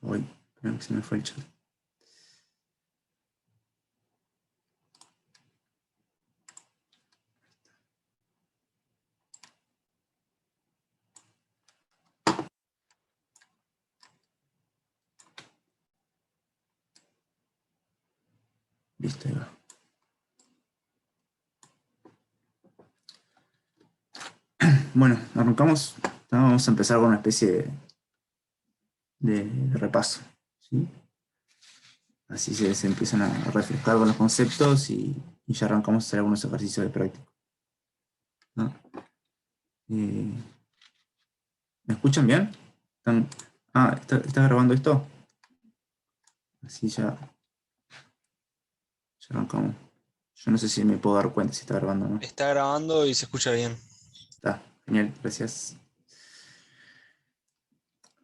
Uy, creo que se me fue el chat. Listo, ahí va. Bueno, arrancamos. Vamos a empezar con una especie de repaso, ¿sí? Así se empiezan a refrescar con los conceptos y ya arrancamos a hacer algunos ejercicios de práctica, ¿no? ¿Me escuchan bien? ¿Está grabando esto? Así ya arrancamos. Yo no sé si me puedo dar cuenta si está grabando o no. Está grabando y se escucha bien. Está, genial, gracias.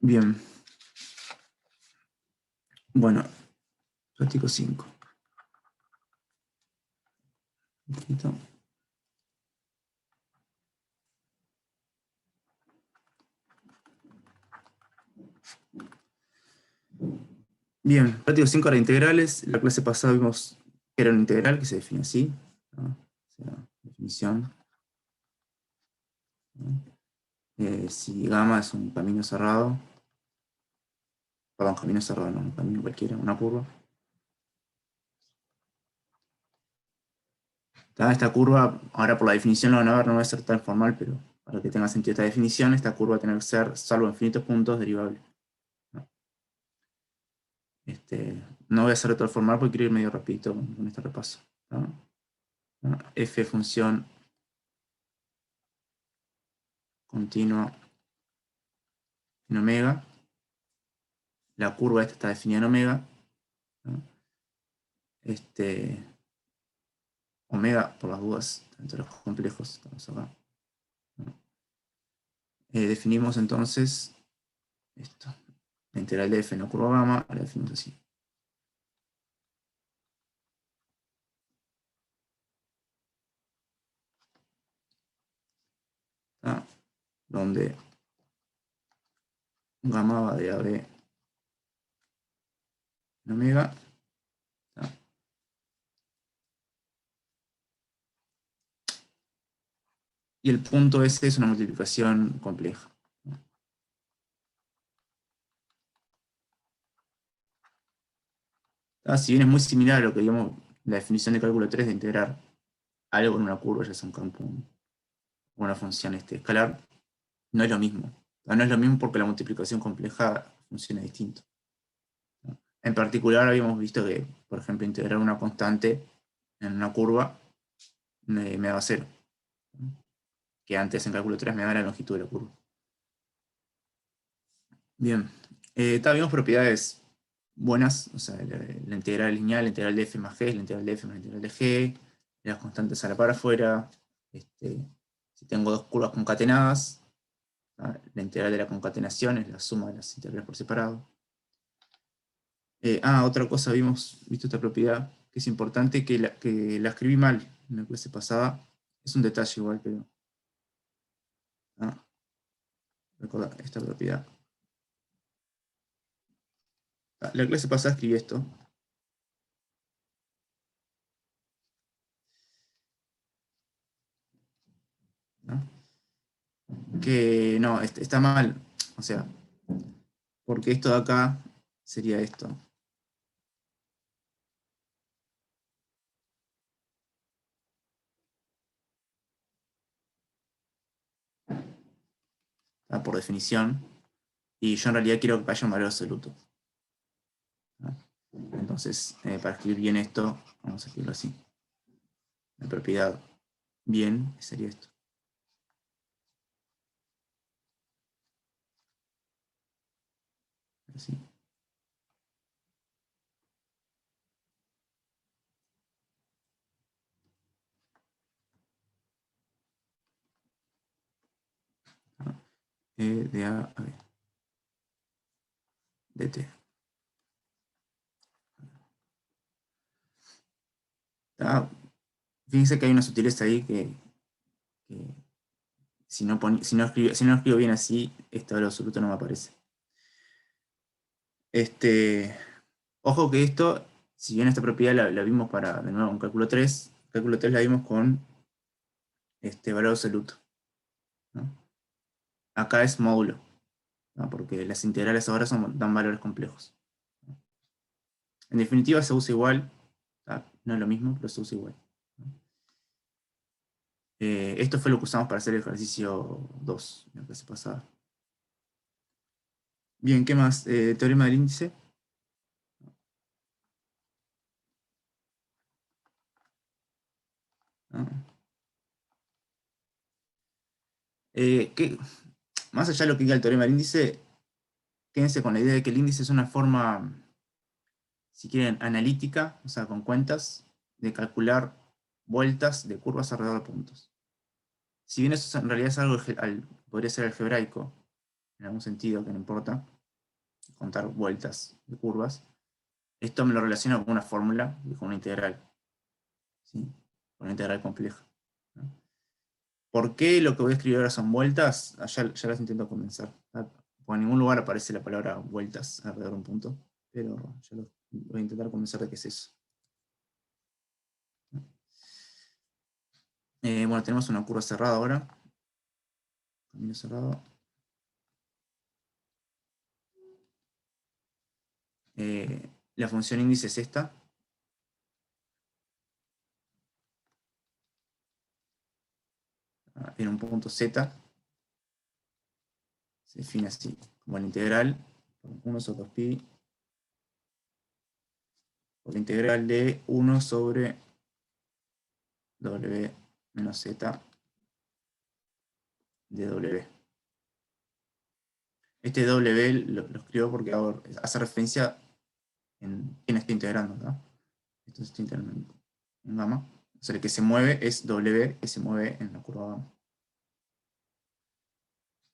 Bien. Bueno, práctico 5. Un poquito. Bien, práctico 5 era integrales. La clase pasada vimos que era una integral que se define así, ¿no? O sea, definición, ¿no? Si gamma es un camino cerrado, perdón, camino cerrado, no, un camino cualquiera, una curva. Esta curva, ahora por la definición lo van a ver, no va a ser tan formal, pero para que tenga sentido esta definición, esta curva va a tener que ser, salvo infinitos puntos, derivable, ¿no? No voy a hacer otro formal porque quiero ir medio rapidito con este repaso, ¿no? F función continua en omega. La curva esta está definida en omega, ¿no? Omega, por las dudas, entre los complejos, estamos acá, ¿no? Definimos entonces esto. La integral de f en la curva gamma la definimos así. ¿Está? Donde gamma va de AB en omega. ¿Está? Y el punto S es una multiplicación compleja, ¿no? Si bien es muy similar a lo que vimos la definición de cálculo 3 de integrar algo en una curva, ya sea un campo o una función escalar, no es lo mismo. No es lo mismo porque la multiplicación compleja funciona distinto. En particular habíamos visto que, por ejemplo, integrar una constante en una curva me da 0. Que antes en cálculo 3 me da la longitud de la curva. Bien, vimos propiedades buenas, o sea, la integral lineal, la integral de f más g, la integral de f más la integral de g, las constantes a la par afuera. Si tengo dos curvas concatenadas, ¿no? La integral de la concatenación es la suma de las integrales por separado. Otra cosa, visto esta propiedad, que es importante, que la escribí mal en la clase pasada. Es un detalle igual, pero... Recordad esta propiedad. La clase pasada escribí esto. ¿No? Que no, está mal. O sea, porque esto de acá sería esto. Por definición. Y yo en realidad quiero que haya un valor absoluto, ¿no? Entonces, para escribir bien esto, vamos a escribirlo así. La propiedad bien sería esto. Así. De A a B. De T. Fíjense que hay una sutileza ahí que si no lo escribo bien así, este valor absoluto no me aparece. Ojo que esto, si bien esta propiedad la vimos para, de nuevo, un cálculo 3, cálculo 3 la vimos con valor absoluto, ¿no? Acá es módulo, ¿no? Porque las integrales ahora dan valores complejos. En definitiva se usa igual, no es lo mismo, pero se usa igual. Esto fue lo que usamos para hacer el ejercicio 2, la clase pasada. Bien, ¿qué más? Teorema del índice. Ah. Más allá de lo que diga el teorema del índice, quédense con la idea de que el índice es una forma, si quieren, analítica, o sea, con cuentas, de calcular vueltas de curvas alrededor de puntos. Si bien eso en realidad es algo, podría ser algebraico, en algún sentido, que no importa, contar vueltas de curvas, esto me lo relaciono con una fórmula y con una integral, ¿sí? Con una integral compleja, ¿no? ¿Por qué lo que voy a escribir ahora son vueltas? Ya las intento comenzar. Por ningún lugar aparece la palabra vueltas alrededor de un punto, pero ya voy a intentar convencer de qué es eso. Bueno, tenemos una curva cerrada ahora. Camino cerrado. La función índice es esta. En un punto z. Se define así, como la integral por 1 sobre 2pi por la integral de 1 sobre w menos z de w. Este w lo escribo porque hace referencia en quién está integrando, ¿no? Esto está integrando en gamma. O sea, el que se mueve es w, que se mueve en la curva gamma.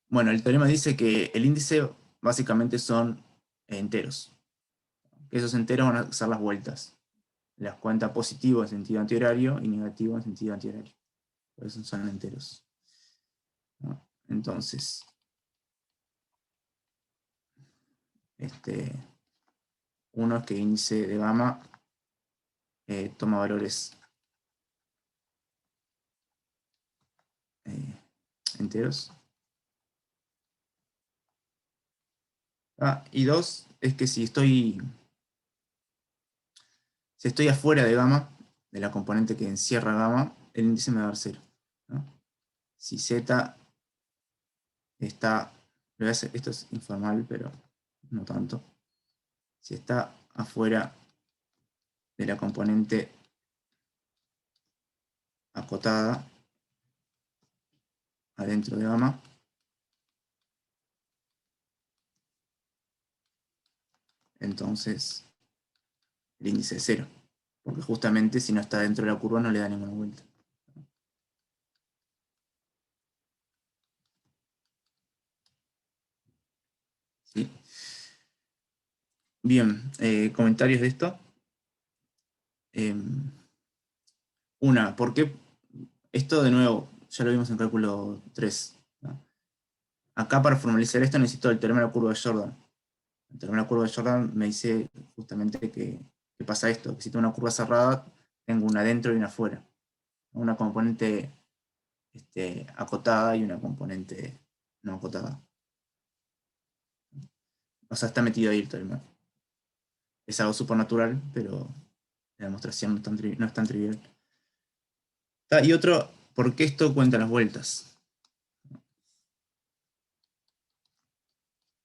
Bueno, el teorema dice que el índice básicamente son enteros. Esos enteros van a ser las vueltas. Las cuentas positivo en sentido antihorario y negativo en sentido antihorario. Por eso son enteros, ¿no? Entonces, uno es que índice de gamma toma valores enteros. Y dos es que si estoy afuera de gamma, de la componente que encierra gamma, el índice me va a dar 0, ¿no? Si z está, esto es informal, pero no tanto. Si está afuera de la componente acotada, adentro de gamma, entonces el índice es 0. Porque justamente si no está dentro de la curva no le da ninguna vuelta. ¿Sí? Bien, comentarios de esto. ¿Por qué? Esto de nuevo, ya lo vimos en cálculo 3, ¿no? Acá para formalizar esto necesito el teorema de la curva de Jordan. El teorema de la curva de Jordan me dice justamente que pasa esto, que si tengo una curva cerrada, tengo una adentro y una afuera. Una componente acotada y una componente no acotada. O sea, está metido ahí el teorema. Es algo supernatural, pero la demostración no es tan trivial. Y otro, ¿por qué esto cuenta las vueltas?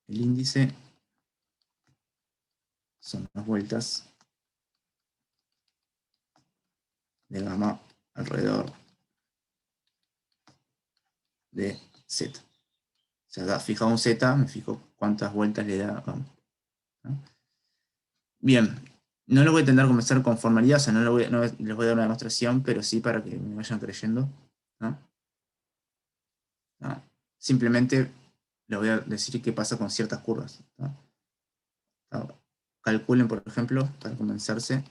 El índice son las vueltas de gamma alrededor de z. O sea, fijado un z, me fijo cuántas vueltas le da gamma, ¿no? Bien, no lo voy a intentar comenzar con formalidad, o sea, no les voy a dar una demostración, pero sí para que me vayan creyendo, ¿no? ¿No? Simplemente les voy a decir qué pasa con ciertas curvas, ¿no? ¿No? Calculen, por ejemplo, para comenzarse,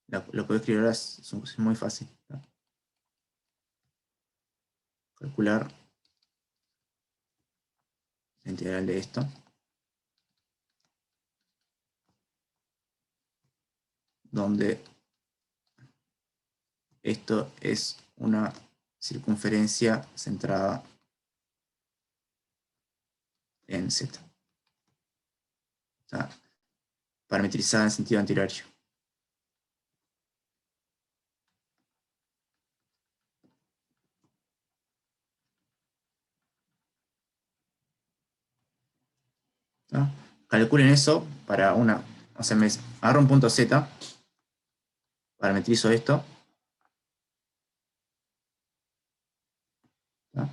lo que voy a escribir ahora es muy fácil, ¿no? calcular la integral de esto. Donde esto es una circunferencia centrada en Z. Está parametrizada en sentido antihorario. ¿Está? Calculen eso para una... O sea, me agarro un punto Z, parametrizo esto. ¿Está?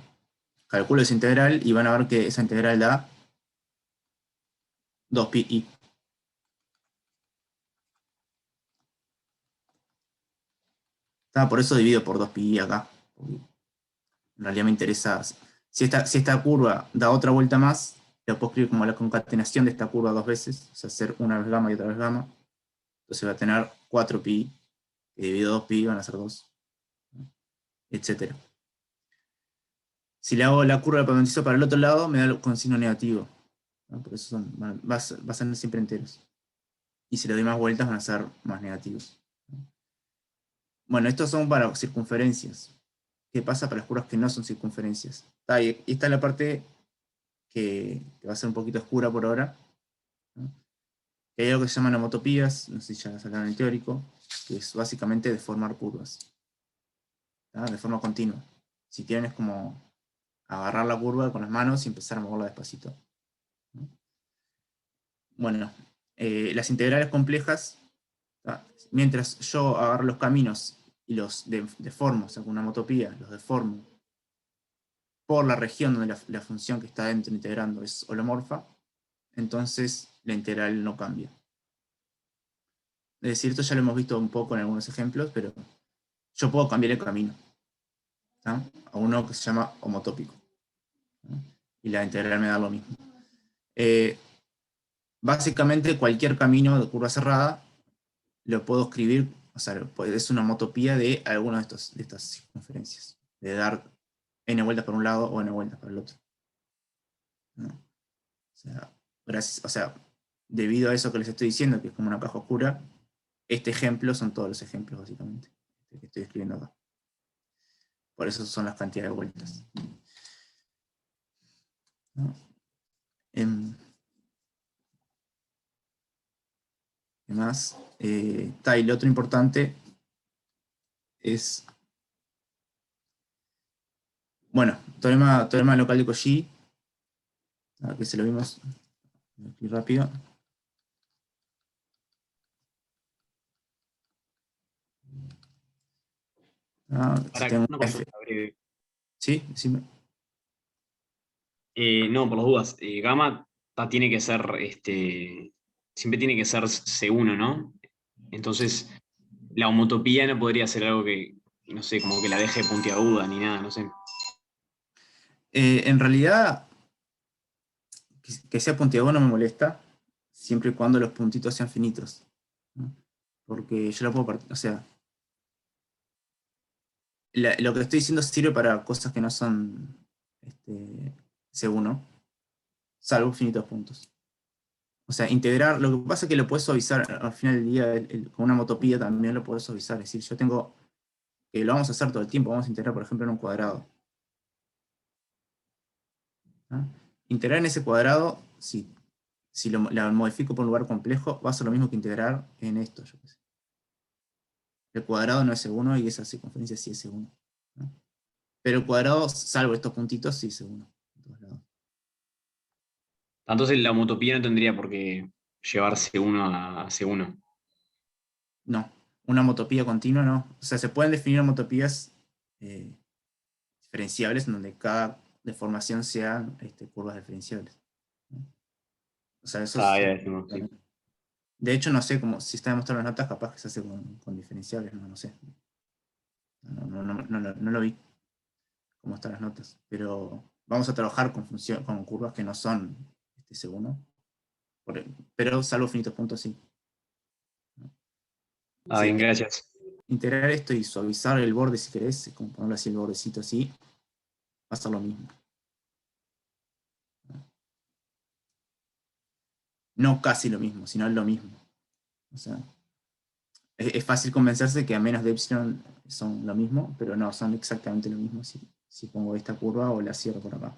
Calculo esa integral y van a ver que esa integral da 2pi. ¿Está? Por eso divido por 2pi acá. Porque en realidad me interesa... Si esta curva da otra vuelta más, lo puedo escribir como la concatenación de esta curva dos veces, o sea, hacer una vez gamma y otra vez gamma. Entonces va a tener 4pi, que dividido 2pi van a ser 2, etc. Si le hago la curva de parametrizo para el otro lado, me da con signo negativo, ¿no? Por eso va a ser siempre enteros. Y si le doy más vueltas, van a ser más negativos. Bueno, estos son para circunferencias. ¿Qué pasa para las curvas que no son circunferencias? Y esta es la parte que va a ser un poquito oscura por ahora, ¿no? Que hay algo que se llaman homotopías, no sé si ya las hablaron en el teórico, que es básicamente deformar curvas, ¿no? De forma continua. Si quieren es como agarrar la curva con las manos y empezar a moverla despacito, ¿no? Bueno, las integrales complejas, ¿no? Mientras yo agarro los caminos y los deformo, o sea, con una homotopía, los deformo por la región donde la función que está dentro integrando es holomorfa, entonces la integral no cambia. Es decir, esto ya lo hemos visto un poco en algunos ejemplos, pero yo puedo cambiar el camino, ¿no? A uno que se llama homotópico, ¿no? Y la integral me da lo mismo. Básicamente cualquier camino de curva cerrada lo puedo escribir, o sea, es una homotopía de alguna de estas circunferencias, de dar n vueltas por un lado o n vueltas por el otro, ¿no? O sea, debido a eso que les estoy diciendo, que es como una caja oscura, este ejemplo son todos los ejemplos, básicamente, que estoy escribiendo acá. Por eso son las cantidades de vueltas, ¿no? ¿Qué más? Y lo otro importante es, bueno, teorema local de Cauchy, que se lo vimos aquí rápido. Si tengo Una F. consulta breve. ¿Sí? Decime. No, por las dudas. Gamma tiene que ser, siempre tiene que ser C1, ¿no? Entonces, la homotopía no podría ser algo que, no sé, como que la deje puntiaguda ni nada, no sé. En realidad, que sea puntiagudo no me molesta, siempre y cuando los puntitos sean finitos, ¿no? Porque yo la puedo partir, o sea, lo que estoy diciendo sirve para cosas que no son C1, salvo finitos puntos. O sea, integrar, lo que pasa es que lo puedes suavizar al final del día, con una homotopía también lo puedes suavizar. Es decir, yo tengo, lo vamos a hacer todo el tiempo, vamos a integrar, por ejemplo, en un cuadrado, ¿no? Integrar en ese cuadrado, si la modifico por un lugar complejo, va a ser lo mismo que integrar en esto, yo qué sé. El cuadrado no es C1 y esa circunferencia sí es C1, ¿no? Pero el cuadrado, salvo estos puntitos, sí es C1 en todos lados. Entonces, la homotopía no tendría por qué llevar C1 a C1. No, una homotopía continua no. O sea, se pueden definir homotopías diferenciables en donde cada deformación sean curvas diferenciables, ¿no? O sea, eso Está, es... ya decimos, sí. De hecho, no sé si está demostrado en las notas, capaz que se hace con diferenciables, no sé. No lo vi cómo están las notas. Pero vamos a trabajar con curvas que no son C1. Pero salvo finitos puntos, sí, ¿no? Ah, Sí, bien, gracias. integrar esto y suavizar el borde si querés, como ponerlo así el bordecito así, a ser lo mismo. No casi lo mismo, sino lo mismo. O sea, es fácil convencerse que a menos de epsilon son lo mismo, pero no, son exactamente lo mismo si pongo esta curva o la cierro por acá.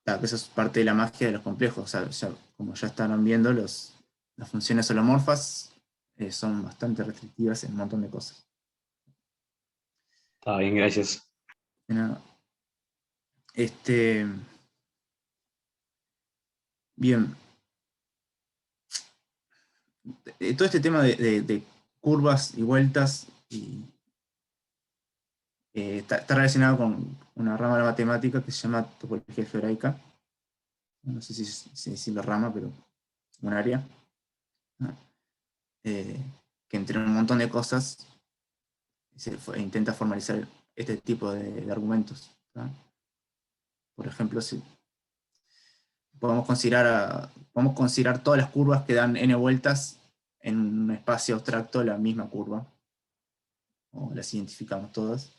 Claro, que eso es parte de la magia de los complejos. O sea, como ya estarán viendo, las funciones holomorfas son bastante restrictivas en un montón de cosas. Está bien, gracias. De nada. Bien. Todo este tema de curvas y vueltas está relacionado con una rama de la matemática que se llama topología algebraica. No sé si decirlo rama, pero un área. Que entre un montón de cosas intenta formalizar este tipo de argumentos. ¿No? Por ejemplo, si podemos considerar todas las curvas que dan n vueltas en un espacio abstracto la misma curva, o las identificamos todas.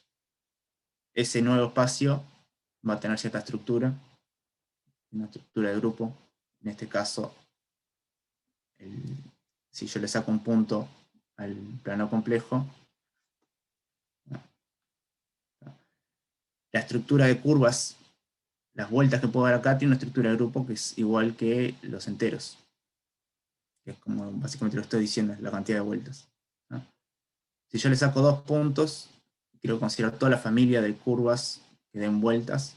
Ese nuevo espacio va a tener cierta estructura, una estructura de grupo. En este caso, si yo le saco un punto al plano complejo, la estructura de curvas, las vueltas que puedo dar acá, tiene una estructura de grupo que es igual que los enteros. Que es como básicamente lo estoy diciendo, es la cantidad de vueltas. ¿No? Si yo le saco 2 puntos, quiero considerar toda la familia de curvas que den vueltas,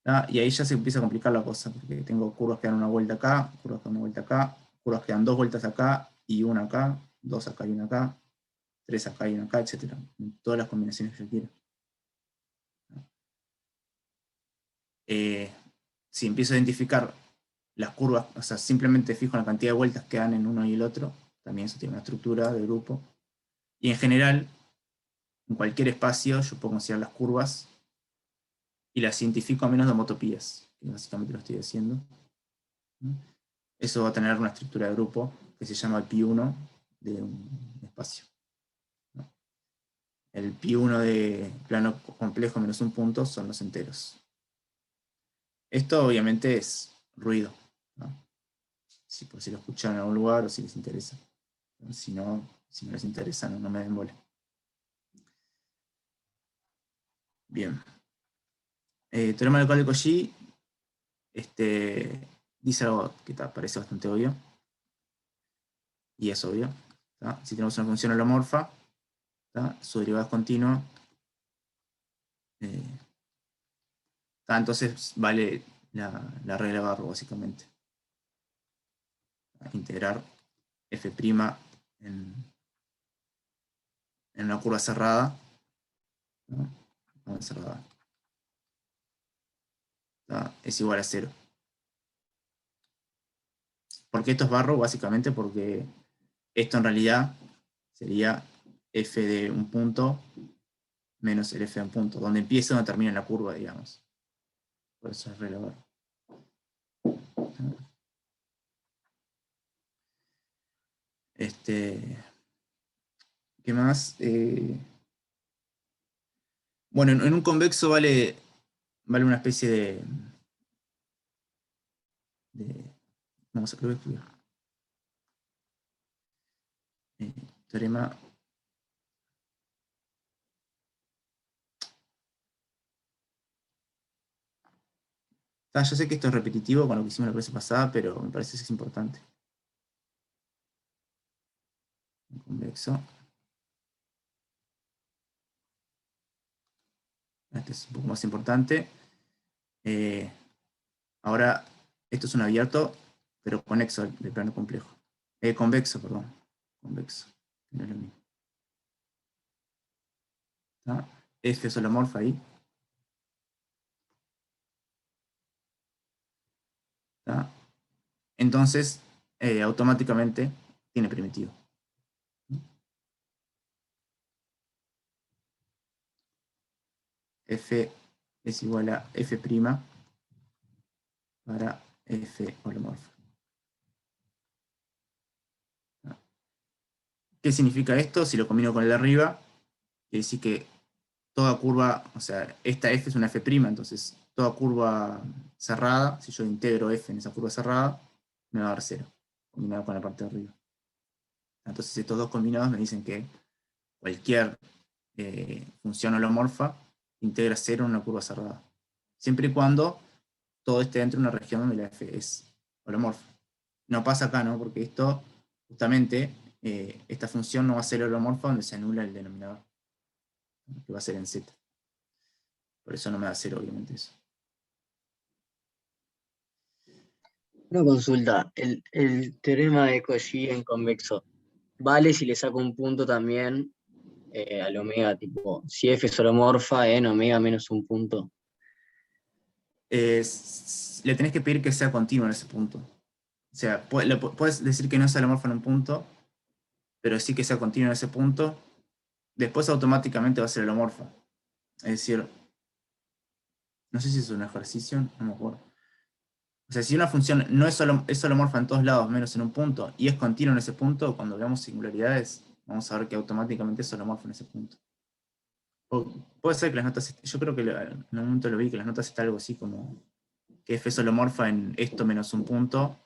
¿no? Y ahí ya se empieza a complicar la cosa, porque tengo curvas que dan una vuelta acá, curvas que dan una vuelta acá, curvas que dan 2 vueltas acá y una acá, 2 acá y una acá, 3 acá y una acá, etc. Todas las combinaciones que yo quiera. Si empiezo a identificar las curvas, o sea, simplemente fijo la cantidad de vueltas que dan en uno y el otro, también eso tiene una estructura de grupo. Y en general, en cualquier espacio, yo puedo considerar las curvas y las identifico a menos de homotopías, que básicamente lo estoy haciendo. Eso va a tener una estructura de grupo que se llama el pi1 de un espacio. El pi1 de plano complejo menos un punto son los enteros. Esto obviamente es ruido, ¿no? Por si lo escuchan en algún lugar o si les interesa. Si no les interesa, no me den bola. Bien. Teorema local de Cauchy dice algo que parece bastante obvio. Y es obvio. ¿Tá? Si tenemos una función holomorfa, ¿tá? Su derivada es continua. Entonces vale la regla de Barrow, básicamente. Integrar f' en una curva cerrada. ¿No? Cerrada. Es igual a 0. ¿Por qué esto es Barrow? Básicamente porque esto en realidad sería f de un punto menos el f de un punto, donde empieza o donde termina la curva, digamos. Por eso es regla Barrow. ¿Qué más? Bueno, en un convexo vale una especie de vamos a escribir. Teorema. Yo sé que esto es repetitivo con lo que hicimos la clase pasada, pero me parece que es importante. Un convexo. Este es un poco más importante. Ahora, esto es un abierto, pero conexo de plano complejo. Convexo, perdón. Convexo. No es lo mismo. ¿Tá? F es holomorfa ahí. ¿Tá? Entonces, automáticamente tiene primitivo. F es igual a F' para F holomorfa. ¿Qué significa esto? Si lo combino con el de arriba, quiere decir que toda curva, o sea, esta f es una f', entonces toda curva cerrada, si yo integro f en esa curva cerrada, me va a dar 0, combinado con la parte de arriba. Entonces estos dos combinados me dicen que cualquier función holomorfa integra 0 en una curva cerrada. Siempre y cuando todo esté dentro de una región donde la f es holomorfa. No pasa acá, ¿no? Porque esto, justamente, esta función no va a ser holomorfa donde se anula el denominador, que va a ser en z. Por eso no me da 0, obviamente, eso. Una consulta, el teorema de Cauchy en convexo, ¿vale si le saco un punto también al omega, tipo, si f es holomorfa en omega menos un punto? Le tenés que pedir que sea continuo en ese punto. O sea, puedes decir que no es holomorfa en un punto, pero sí que sea continuo en ese punto. Después automáticamente va a ser holomorfa. Es decir, no sé si es un ejercicio, no me acuerdo. O sea, si una función no es holomorfa en todos lados, menos en un punto, y es continua en ese punto, cuando veamos singularidades, vamos a ver que automáticamente es holomorfa en ese punto. O puede ser que las notas, yo creo que en un momento lo vi, que las notas está algo así como que f es holomorfa en esto menos un punto.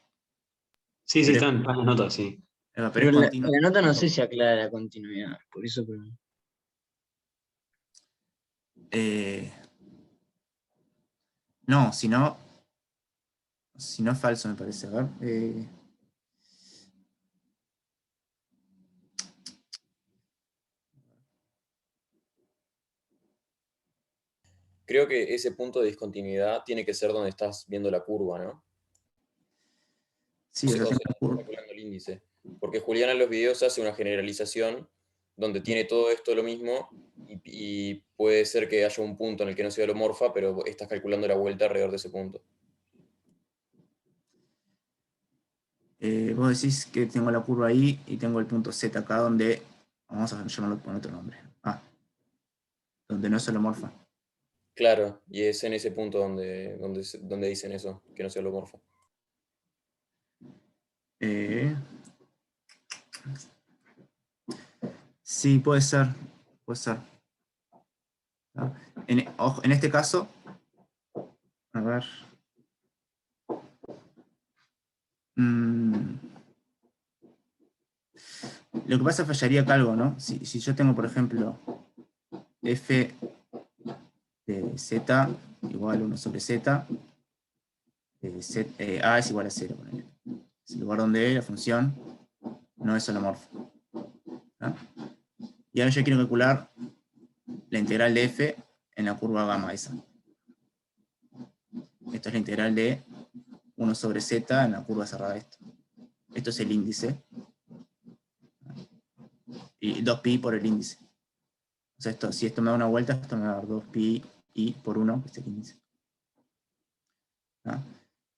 Sí, Pero están las notas, sí. pero Pero es continuo. la nota no sé si aclara la continuidad, por eso pregunto. No, si no es falso, me parece. A ver. Creo que ese punto de discontinuidad tiene que ser donde estás viendo la curva, ¿no? Sí, o sea, Donde estás calculando el índice. Porque Julián en los videos hace una generalización donde tiene todo esto lo mismo y puede ser que haya un punto en el que no sea holomorfa, pero estás calculando la vuelta alrededor de ese punto. vos decís que tengo la curva ahí y tengo el punto Z acá donde, vamos a llamarlo con otro nombre. Donde no es holomorfa. Claro, y es en ese punto donde dicen eso, que no sea holomorfa. Sí, puede ser. Puede ser. ¿No? En este caso, a ver. Lo que pasa fallaría acá algo, ¿no? Si yo tengo, por ejemplo, f de z igual a 1 sobre z, a es igual a 0. Es el lugar donde la función no es holomorfa. ¿No? Y ahora yo quiero calcular la integral de f en la curva gamma esa. Esto es la integral de 1 sobre z en la curva cerrada esto. Esto es el índice. Y 2pi por el índice. O sea, si esto me da una vuelta, esto me va a dar 2pi y por 1, que es el índice. ¿No?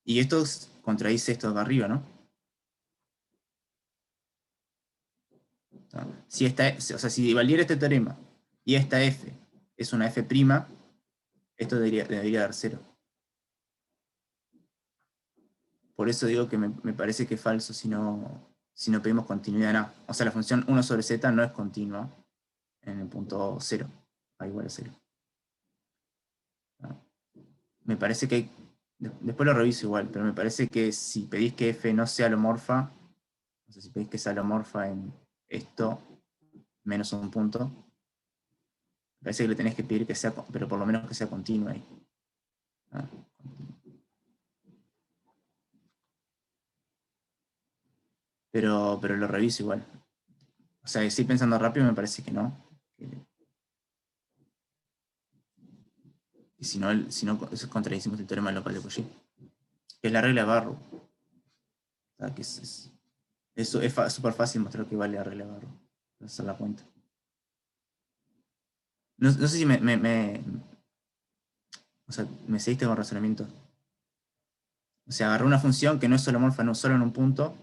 Y esto contradice esto de acá arriba, ¿no? ¿No? Si valiera este teorema y esta f es una f', esto debería dar 0. Por eso digo que me parece que es falso si no pedimos continuidad en A. O sea, la función 1 sobre z no es continua en el punto 0, a igual a 0. ¿No? Me parece que después lo reviso igual, pero me parece que si pedís que f no sea holomorfa, o sea, si pedís que sea holomorfa en esto menos un punto, me parece que le tenés que pedir que sea, pero por lo menos que sea continua ahí. ¿No? Pero lo reviso igual. O sea, estoy pensando rápido, me parece que no. Y si no eso contradicimos el teorema local de Cauchy, que es la regla de Barrow. O sea, que eso es súper fácil mostrar que vale la regla de Barrow. Hacer la cuenta. No sé si o sea, me seguiste con razonamiento. O sea, agarré una función que no es holomorfa no solo en un punto,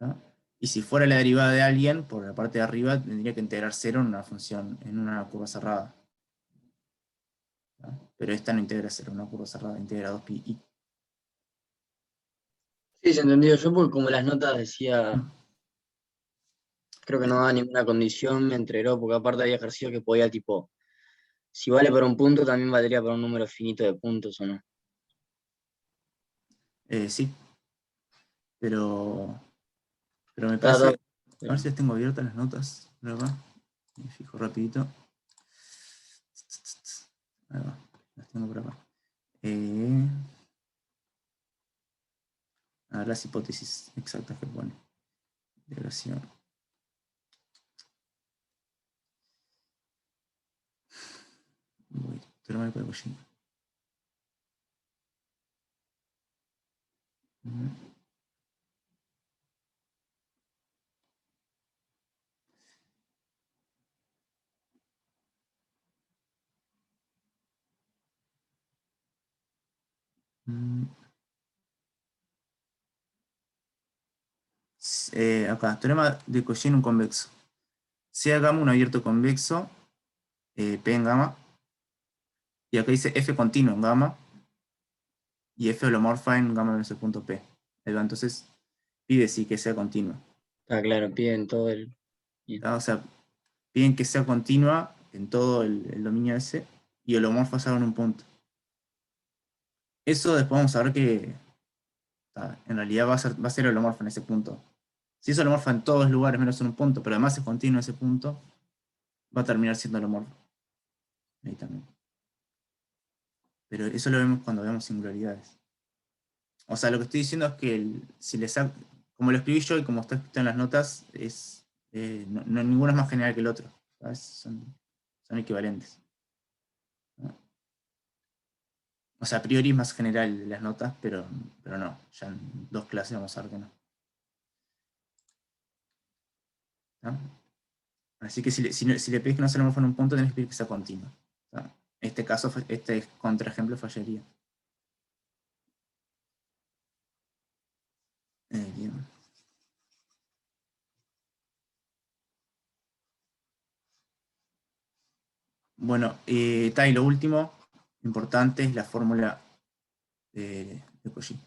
¿no? Y si fuera la derivada de alguien, por la parte de arriba, tendría que integrar 0 en una función, en una curva cerrada. ¿No? Pero esta no integra 0 en una curva cerrada, integra 2pi i. Sí, se entendió. Yo, porque como las notas decía, creo que no daba ninguna condición, me entregó, porque aparte había ejercicio que podía, tipo, Si vale para un punto, también valdría para un número finito de puntos, ¿o no? Sí, pero me Claro, parece, a ver si las tengo abiertas las notas, por acá. Me fijo rapidito. Ahí va, las tengo por acá. A ver las hipótesis exactas que pone. Integración. Voy, teorema de Cauchy. Acá, teorema de Cauchy en un convexo. Sea gamma un abierto convexo, P en gamma, y acá dice F continuo en gamma, y F holomorfa en gamma menos el punto P. Ahí va, entonces pide sí que sea continua. está claro, piden todo el... O sea, piden que sea continua en todo el dominio S, y holomorfa solo en un punto. Eso después vamos a ver que en realidad va a ser holomorfa en ese punto. Si es holomorfa en todos los lugares menos en un punto, pero además es continuo ese punto, va a terminar siendo holomorfa. Ahí también. Pero eso lo vemos cuando vemos singularidades. O sea, lo que estoy diciendo es que si le saco, como lo escribí yo y como está escrito en las notas, ninguno es más general que el otro. ¿Sabes? Son equivalentes. ¿No? O sea, a priori es más general de las notas, pero no. Ya en 2 clases vamos a ver que no. ¿No? Así que si le pedís que no se lo en un punto, tenés que pedir que sea continuo. ¿No? Este caso, este contraejemplo fallaría. Bien. Bueno, y lo último importante es la fórmula de Cauchy.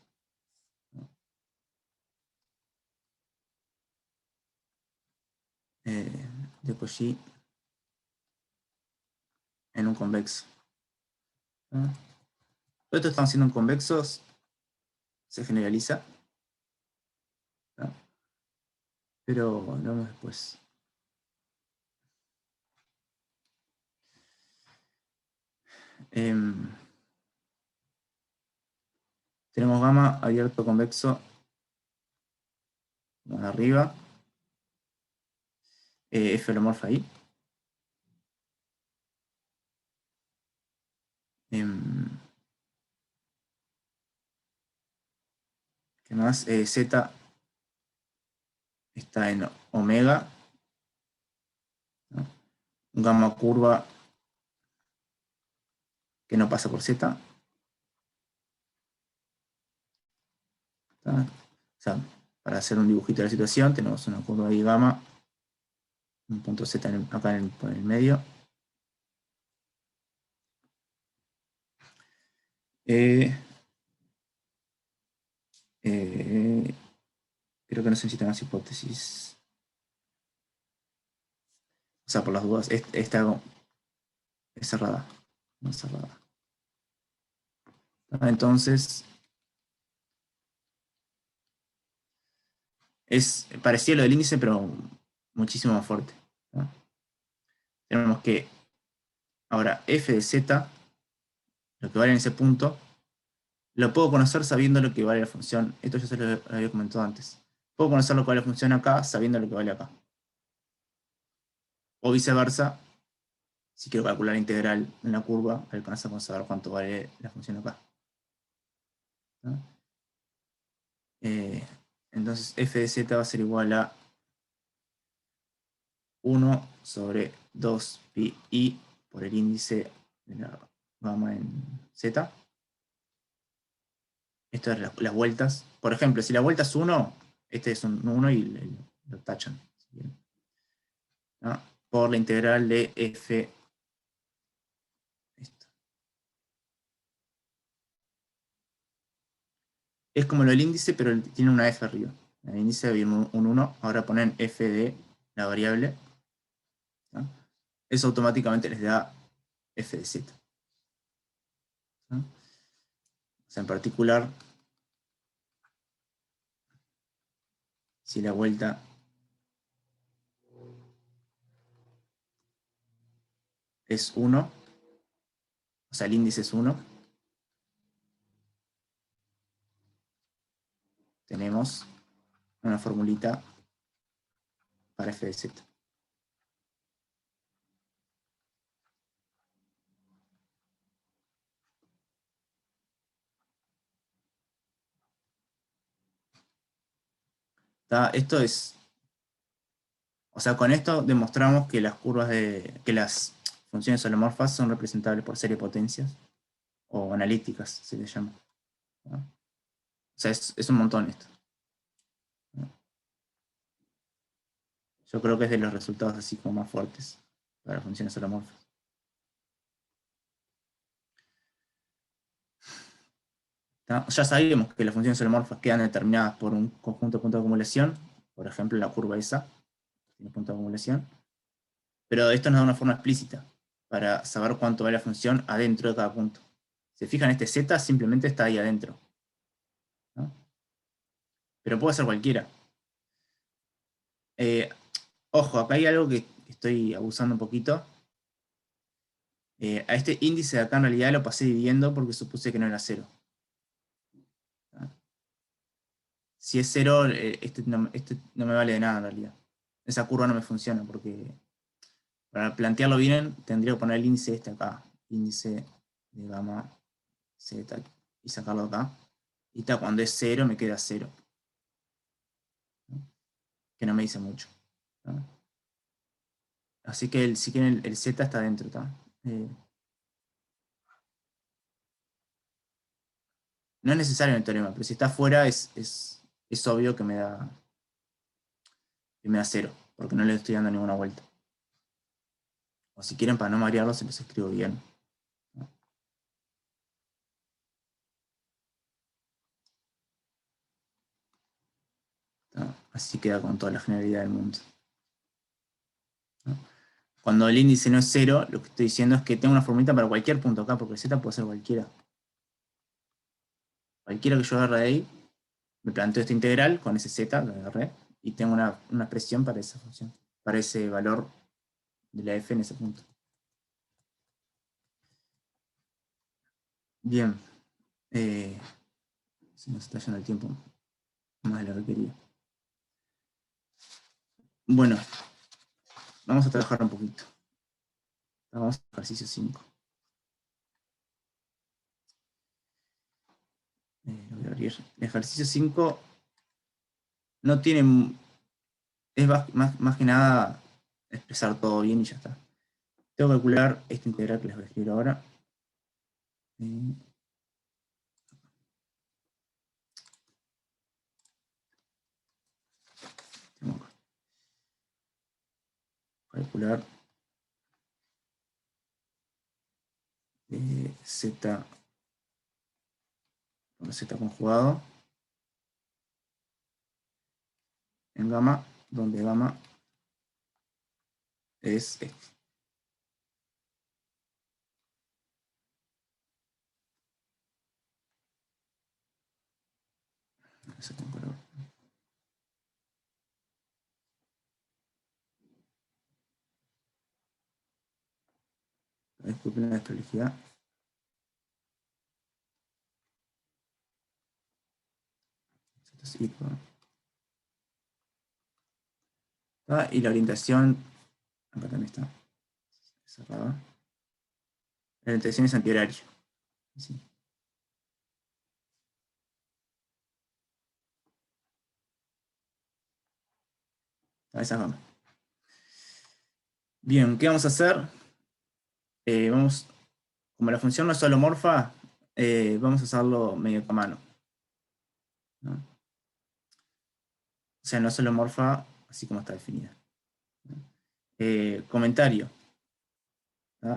De Cauchy en un convexo. ¿No? Todo esto están siendo convexos, se generaliza, ¿no? Pero lo vemos después. Tenemos gamma abierto convexo, como de arriba, F holomorfa ahí. ¿Qué más? Z está en omega, ¿no? Gamma curva que no pasa por Z. ¿Está? O sea, para hacer un dibujito de la situación, tenemos una curva ahí gamma, un punto Z acá en el medio. Creo que no se necesitan más hipótesis. O sea, por las dudas, esta es cerrada. No es cerrada. Entonces, es parecido a lo del índice, pero muchísimo más fuerte, ¿no? Tenemos que ahora f de z, lo que vale en ese punto, lo puedo conocer sabiendo lo que vale la función. Esto ya se lo había comentado antes. Puedo conocer lo que vale la función acá sabiendo lo que vale acá. O viceversa, si quiero calcular la integral en la curva, alcanza con saber cuánto vale la función acá, ¿no? Entonces f de z va a ser igual a 1 sobre 2 pi i por el índice de la gamma en z. Esto es las vueltas. Por ejemplo, si la vuelta es 1, este es un 1 y lo tachan, ¿no? Por la integral de f. Esto. Es como lo del índice, pero tiene una f arriba. En el índice había un 1, ahora ponen f de la variable, ¿no? Eso automáticamente les da f de z. ¿No? O sea, en particular, si la vuelta es 1, o sea, el índice es 1, tenemos una formulita para f de z. Esto es, o sea, con esto demostramos que las curvas que las funciones holomorfas son representables por serie de potencias, o analíticas, se les llama. ¿No? O sea, es un montón esto. ¿No? Yo creo que es de los resultados así como más fuertes para funciones holomorfas. Ya sabíamos que las funciones holomorfas quedan determinadas por un conjunto de puntos de acumulación, por ejemplo la curva esa, tiene punto de acumulación, pero esto nos da una forma explícita para saber cuánto vale la función adentro de cada punto. Si se fijan, este z simplemente está ahí adentro, ¿no? Pero puede ser cualquiera. Ojo, acá hay algo que estoy abusando un poquito. A este índice de acá en realidad lo pasé dividiendo porque supuse que no era 0. Si es 0, este no me vale de nada en realidad. Esa curva no me funciona porque para plantearlo bien tendría que poner el índice este acá. Índice de gamma z y sacarlo acá. Y cuando es 0 me queda 0. ¿No? Que no me dice mucho. ¿No? Así que si quieren el z está dentro. No es necesario en el teorema, pero si está fuera es obvio que me da 0, porque no le estoy dando ninguna vuelta. O si quieren, para no marearlo, se los escribo bien. Así queda con toda la generalidad del mundo. Cuando el índice no es 0, lo que estoy diciendo es que tengo una formulita para cualquier punto acá, porque z puede ser cualquiera. Cualquiera que yo agarre de ahí, me planteo esta integral con ese z, lo agarré, y tengo una expresión para esa función, para ese valor de la f en ese punto. Bien. Se nos está yendo el tiempo más de lo que quería. Bueno, vamos a trabajar un poquito. Vamos al ejercicio 5. Lo voy a abrir. El ejercicio 5 no tiene... Es más que nada expresar todo bien y ya está. Tengo que calcular esta integral que les voy a escribir ahora. Tengo que calcular z por z conjugado en gamma, donde gamma es este. Disculpen la desprolijidad. Y la orientación, acá también está cerrada. La orientación es antihoraria. ¿Sí? Esa gama. Bien, ¿qué vamos a hacer? Como la función no es holomorfa, vamos a hacerlo medio a mano, ¿no? O sea, no es holomorfa así como está definida. Comentario. ¿No?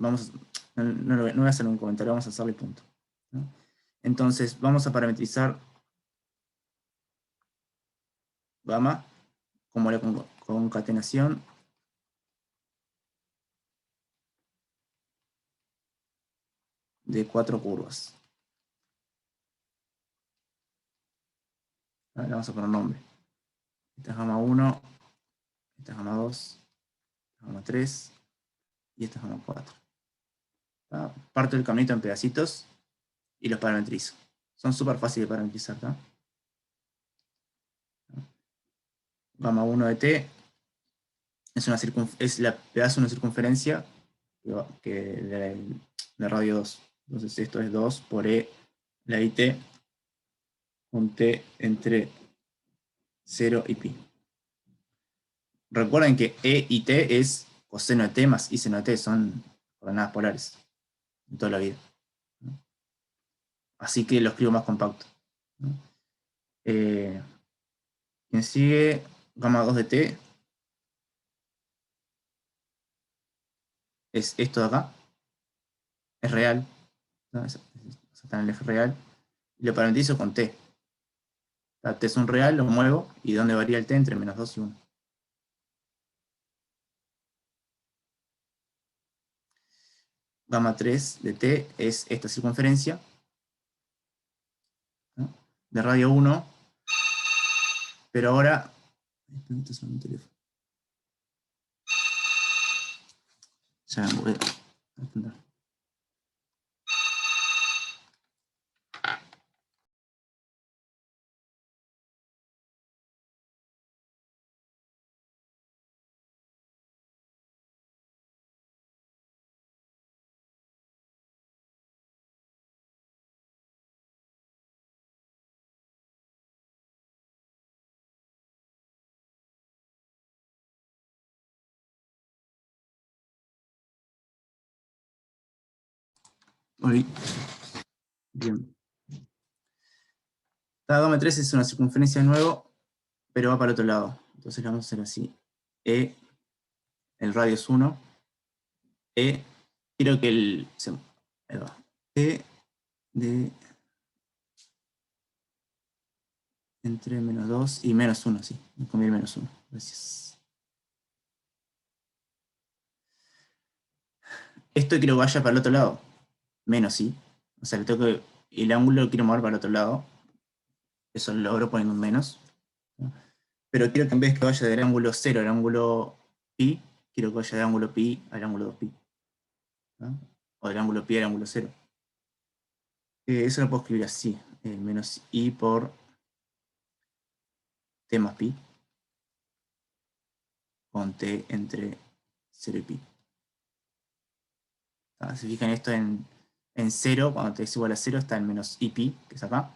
No voy a hacer un comentario, vamos a hacerle punto, ¿no? Entonces, vamos a parametrizar gamma como la concatenación de 4 curvas. Ahora le vamos a poner nombre. Esta es gamma 1, esta es gamma 2, esta es gamma 3 y esta es gamma 4. Parto el caminito en pedacitos y los parametrizo. Son súper fáciles de parametrizar. Gamma 1 de t es la pedazo de una circunferencia de radio 2. Entonces esto es 2 por e la it con t entre 0 y pi. Recuerden que e y t es coseno de t más y seno de t, son coordenadas polares en toda la vida. Así que lo escribo más compacto. Quien sigue, gamma 2 de t, es esto de acá, es real, ¿no? Está en el eje real, y lo parametrizo con t. T es un real, lo muevo, y ¿dónde varía el t? Entre menos 2 y 1. Gamma 3 de t es esta circunferencia, ¿no? De radio 1, pero ahora... Esto es un teléfono. Ya voy a entender. Muy bien. Cada gamma 3 es una circunferencia de nuevo, pero va para el otro lado. Entonces lo vamos a hacer así. E, el radio es 1. E, quiero que ahí va. E de entre menos 2 y menos 1, sí. Me comí el menos 1. Gracias. Esto quiero que vaya para el otro lado. Menos, sí. O sea, el ángulo lo quiero mover para el otro lado. Eso lo logro poniendo un menos. Pero quiero que en vez que vaya del ángulo 0 al ángulo pi, quiero que vaya del ángulo pi al ángulo 2pi. ¿No? O del ángulo pi al ángulo 0. Eso lo puedo escribir así. Menos i por t más pi. Con t entre 0 y pi. Se fijan esto en 0, cuando t es igual a 0 está en menos i pi, que es acá.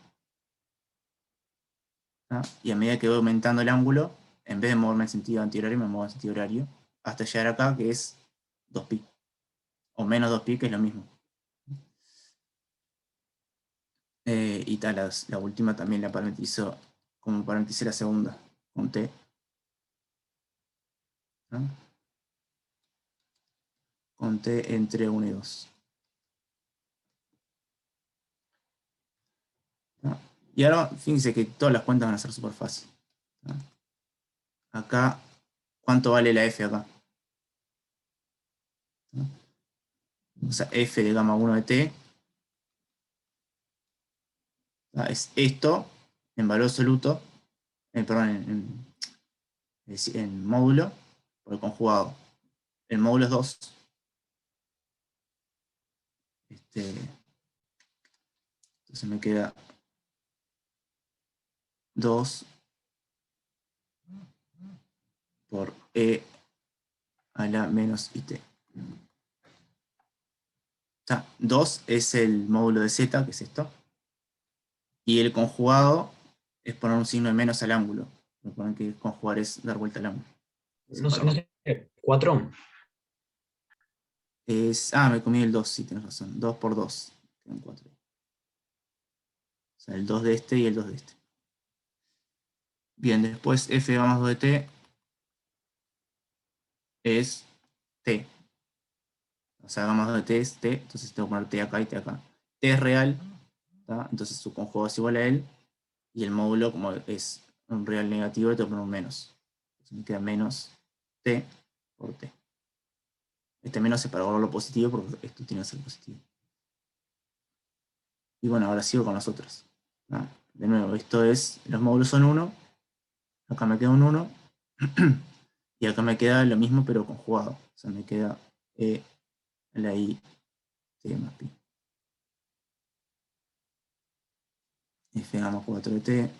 Y a medida que voy aumentando el ángulo, en vez de moverme en sentido antihorario, me muevo en sentido horario, hasta llegar acá, que es 2pi. O menos 2pi, que es lo mismo. Y tal, la última también la parametrizo como parametricé la segunda, con t. ¿No? Con t entre 1 y 2. ¿No? Y ahora, fíjense que todas las cuentas van a ser súper fáciles. ¿No? Acá, ¿cuánto vale la f acá? ¿No? O sea, f de gamma 1 de t es esto en valor absoluto, perdón, en módulo por el conjugado. El módulo es 2. Entonces me queda 2 por e a la menos it. O sea, 2 es el módulo de z, que es esto. Y el conjugado es poner un signo de menos al ángulo. Recuerden que conjugar es dar vuelta al ángulo. No sé, 4. Me comí el 2, sí, tienes razón. 2 por 2. Quedan 4. O sea, el 2 de este y el 2 de este. Bien, después f más 2 de t es t. O sea, más 2 de t es t, entonces tengo que poner t acá y t acá. T es real, ¿tá? Entonces su conjugado es igual a él, y el módulo, como es un real negativo y tengo que poner un menos. Entonces me queda menos t por t. Este menos es para volverlo positivo porque esto tiene que ser positivo. Y bueno, ahora sigo con las otras. De nuevo, esto es, los módulos son 1, acá me queda un 1, y acá me queda lo mismo pero conjugado. O sea, me queda E, la I, T más pi. F gamma 4 de T.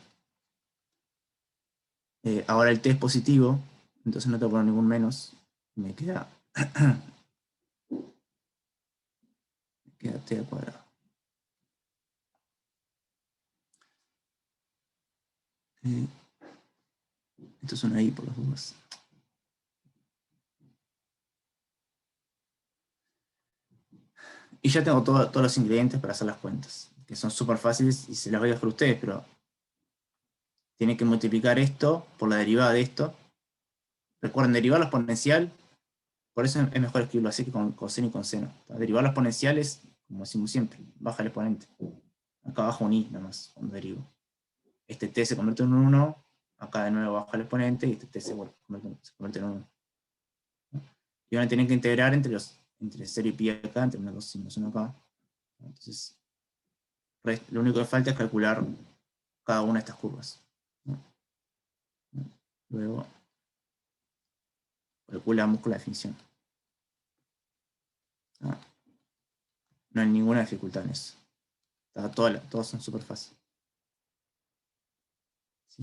Ahora el T es positivo, entonces no tengo que poner ningún menos. Me queda, T al cuadrado. Esto es una I por las dudas. Y ya tengo todos los ingredientes para hacer las cuentas, que son súper fáciles y se las voy a dejar a ustedes, pero tienen que multiplicar esto por la derivada de esto. Recuerden, derivar la exponencial, por eso es mejor escribirlo así que con coseno y con seno. Derivar la exponencial es, como decimos siempre, baja el exponente. Acá baja un i nada más cuando derivo. Este t se convierte en un 1, acá de nuevo baja el exponente y este t se convierte en 1. Y van a tener que integrar entre 0 y pi acá, entre unos dos signos, uno acá. Entonces, lo único que falta es calcular cada una de estas curvas. Luego, calculamos con la definición. No hay ninguna dificultad en eso. Todas son súper fáciles. ¿Sí?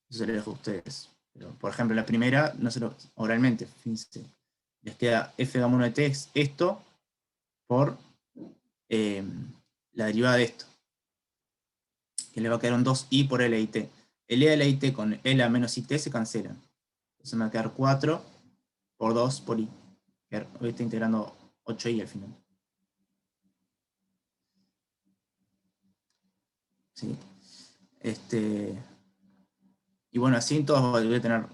Eso se lo dejo a ustedes. Pero, por ejemplo, la primera, no se lo, oralmente, fíjense, les queda f gamma 1 de t es esto por la derivada de esto. Que le va a quedar un 2i por L y t. El E, L y t con L menos IT se cancelan. Entonces me va a quedar 4 por 2 por i. Hoy está integrando 8i al final. ¿Sí? Y bueno, así en todos voy a tener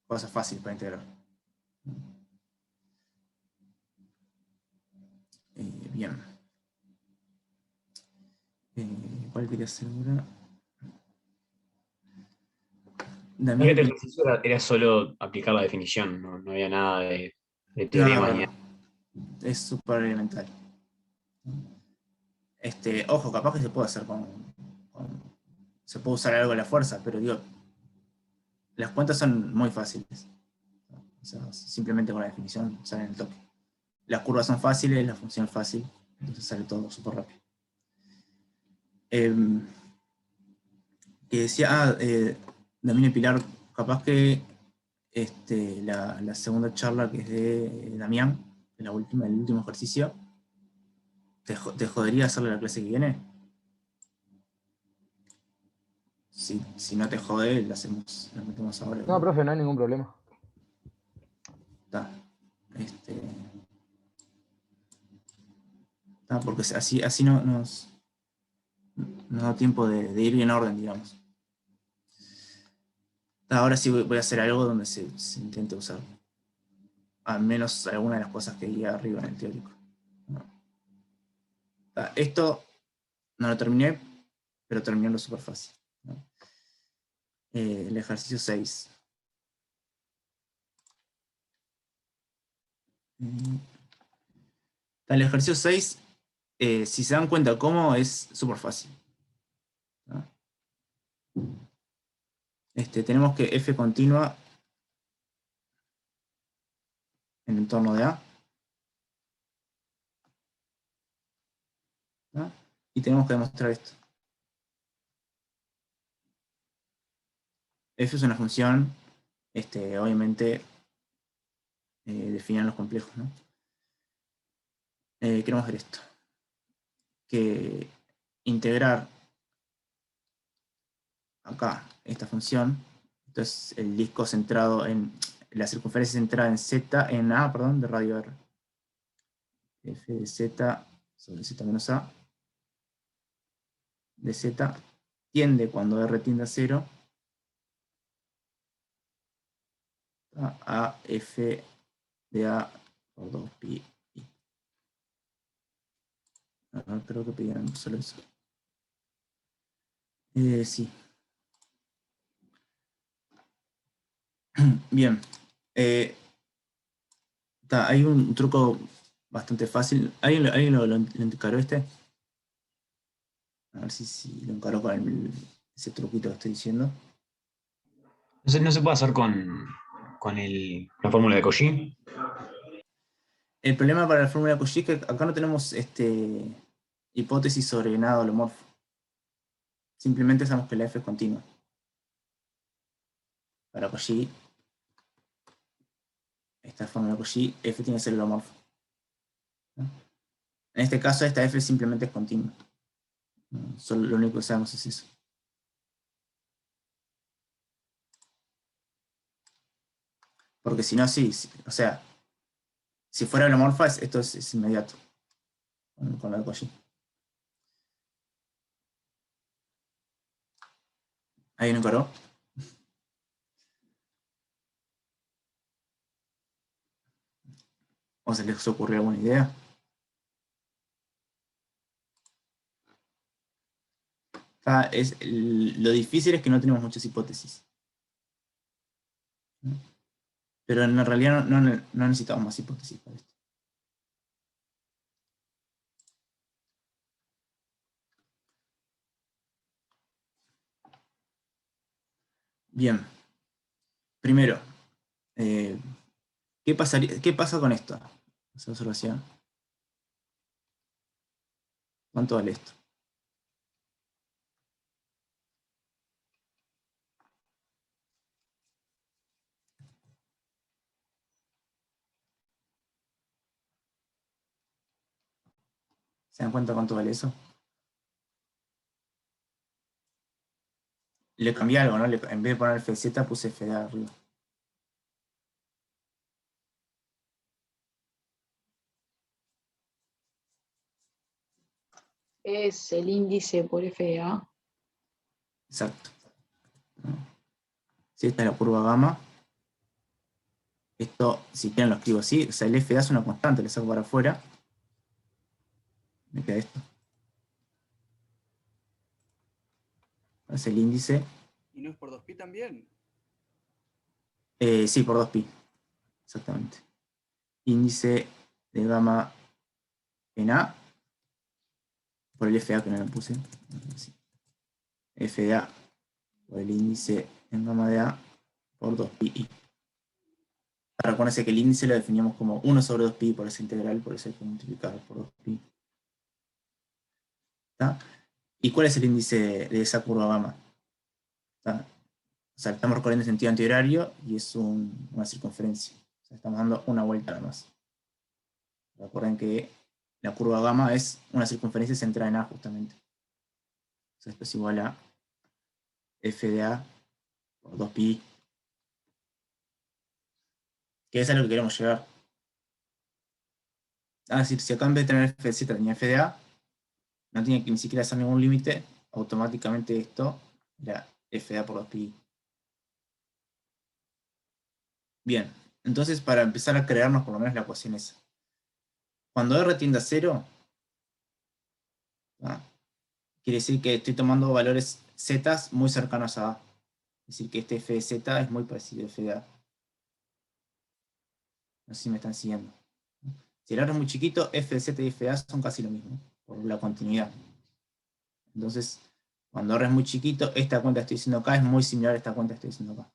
cosas fáciles para integrar. Bien. ¿Cuál quería hacer ahora? Este ejercicio era solo aplicar la definición, no había nada de teoremas ni nada. Es súper elemental. Ojo, capaz que se puede hacer se puede usar algo de la fuerza, pero digo, las cuentas son muy fáciles. O sea, simplemente con la definición salen el toque. Las curvas son fáciles, la función es fácil, entonces sale todo súper rápido. Que decía, Damián y Pilar, capaz que la segunda charla que es de Damián, el último ejercicio, ¿te jodería hacerle la clase que viene? Si no te jode, la metemos ahora. No, profe, no hay ningún problema. Está. Porque así no nos da tiempo de ir en orden, digamos. Ahora sí voy a hacer algo donde se intente usar al menos alguna de las cosas que diga arriba en el teórico. Esto no lo terminé, pero terminé lo súper fácil. El ejercicio 6. El ejercicio 6, si se dan cuenta cómo, es súper fácil. Tenemos que f continua en el entorno de A. Y tenemos que demostrar esto. F es una función, obviamente, definan los complejos, ¿no? Queremos ver esto. Que integrar acá esta función, entonces el disco centrado en la circunferencia centrada en Z, en A, perdón, de radio R. F de Z sobre Z menos A de Z tiende cuando R tiende a 0 a F de A por 2pi. Creo que pidieron solo eso. Sí. Bien. Hay un truco bastante fácil. ¿Alguien lo encaró este? A ver si lo encaró con ese truquito que estoy diciendo. No se puede hacer con la fórmula de Cauchy. El problema para la fórmula de Cauchy es que acá no tenemos hipótesis sobre nada holomorfo. Simplemente sabemos que la f es continua. Para Cauchy, esta fórmula de Cauchy, f tiene que ser holomorfo, ¿no? En este caso, esta f simplemente es continua. Solo lo único que sabemos es eso. Porque si no, sí, o sea, si fuera holomorfa, esto es inmediato con la de Cauchy. ¿Alguien encaró? ¿O se les ocurrió alguna idea? Lo difícil es que no tenemos muchas hipótesis. Pero en realidad no necesitamos más hipótesis para esto. Bien. Primero, ¿qué pasa con esto? Esa observación. ¿Cuánto vale esto? ¿Se dan cuenta cuánto vale eso? Le cambié algo, ¿no? En vez de poner FZ puse FDA arriba. Es el índice por FA. Exacto. Si esta es la curva gamma, esto, si quieren lo escribo así, o sea, el FDA es una constante, le saco para afuera, me queda esto. Es el índice. ¿Y no es por 2pi también? Sí, por 2pi. Exactamente. Índice de gamma en A, por el FA que no lo puse. FDA por el índice en gamma de A por 2pi. Ahora acuérdense que el índice lo definíamos como 1 sobre 2pi por esa integral, por eso hay que multiplicar por 2pi. ¿Está? ¿Y cuál es el índice de esa curva gamma? ¿Está? O sea, estamos recorriendo en sentido antihorario y es una circunferencia. O sea, estamos dando una vuelta nada más. Recuerden que la curva gamma es una circunferencia centrada en A justamente. O sea, esto es igual a f de A por 2pi. Que es a lo que queremos llegar. Es decir, si acá en vez de tener fz tenía f de A, no tenía que ni siquiera hacer ningún límite, automáticamente esto era f de A por 2pi. Bien, entonces para empezar a crearnos por lo menos la ecuación esa. Cuando R tiende a 0, ¿no? Quiere decir que estoy tomando valores z muy cercanos a A. Es decir, que este f de z es muy parecido a f de A. No sé si me están siguiendo. Si el R es muy chiquito, f de z y f de A son casi lo mismo, por la continuidad. Entonces, cuando R es muy chiquito, esta cuenta que estoy diciendo acá es muy similar a esta cuenta que estoy diciendo acá.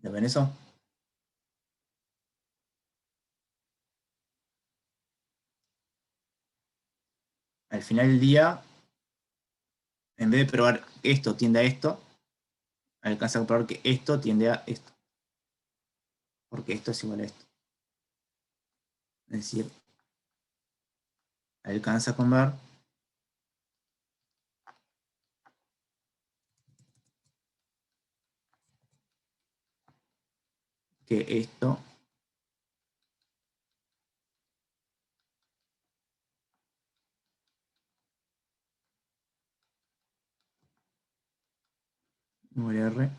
¿Lo ven eso? Al final del día, en vez de probar esto tiende a esto, alcanza a probar que esto tiende a esto. Porque esto es igual a esto. Es decir, alcanza con ver que esto R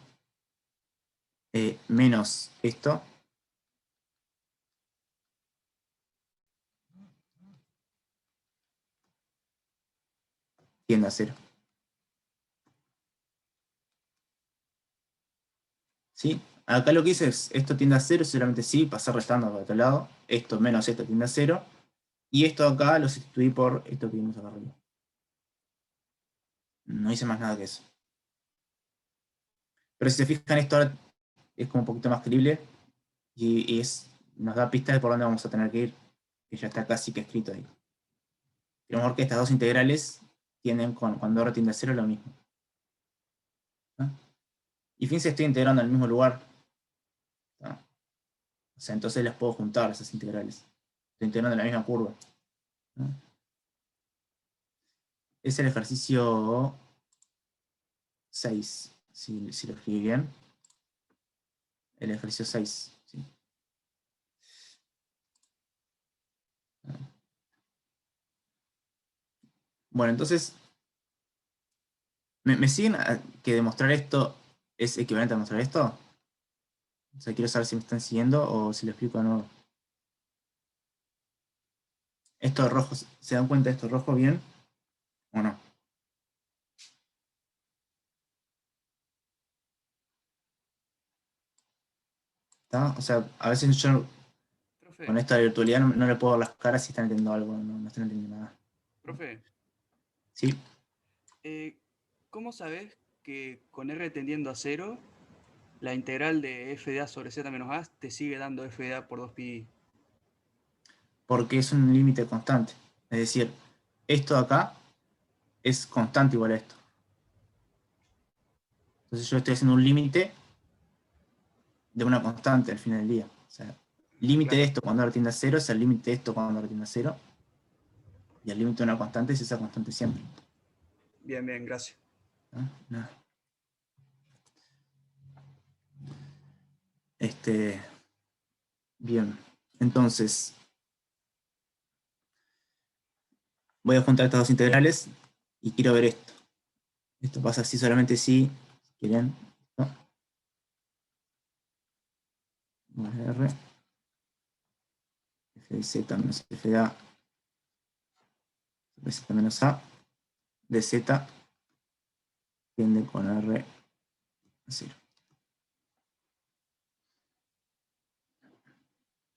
menos esto tiende a 0. ¿Sí? Acá lo que hice es, esto tiende a 0, seguramente sí, pasar restando para otro lado, esto menos esto tiende a 0, y esto acá lo sustituí por esto que vimos acá arriba. No hice más nada que eso. Pero si se fijan, esto ahora es como un poquito más creíble, y nos da pistas de por dónde vamos a tener que ir, que ya está casi que escrito ahí. Queremos ver que estas dos integrales tienden cuando r tiende a 0 lo mismo. ¿Ah? Y fíjense, estoy integrando al mismo lugar. ¿Ah? O sea, entonces las puedo juntar, esas integrales. Estoy integrando en la misma curva. ¿Ah? Es el ejercicio 6, si lo escribí bien. El ejercicio 6. ¿Sí? Bueno, entonces, ¿me siguen que demostrar esto es equivalente a demostrar esto? O sea, quiero saber si me están siguiendo o si lo explico de nuevo. Estos rojos, ¿se dan cuenta de esto rojo bien o no? ¿Está? O sea, a veces yo Profe, con esta virtualidad no le puedo ver las caras si están entendiendo algo, no están entendiendo nada. profe, ¿Sí? eh, ¿cómo sabes que con R tendiendo a 0, la integral de f de a sobre z menos a te sigue dando f de a por 2pi? Porque es un límite constante. Es decir, esto de acá es constante igual a esto. Entonces yo estoy haciendo un límite de una constante al final del día. O sea, límite de Claro. esto cuando r tiende a 0 es el límite de esto cuando r tiende a 0. Y el límite de una constante es esa constante siempre. Bien, bien, gracias. ¿No? No. Bien. Entonces, voy a juntar estas dos integrales y quiero ver esto. Esto pasa así solamente si quieren. ¿No? Más R. F de Z menos F de A. F de Z menos A. De Z tiende con R a 0.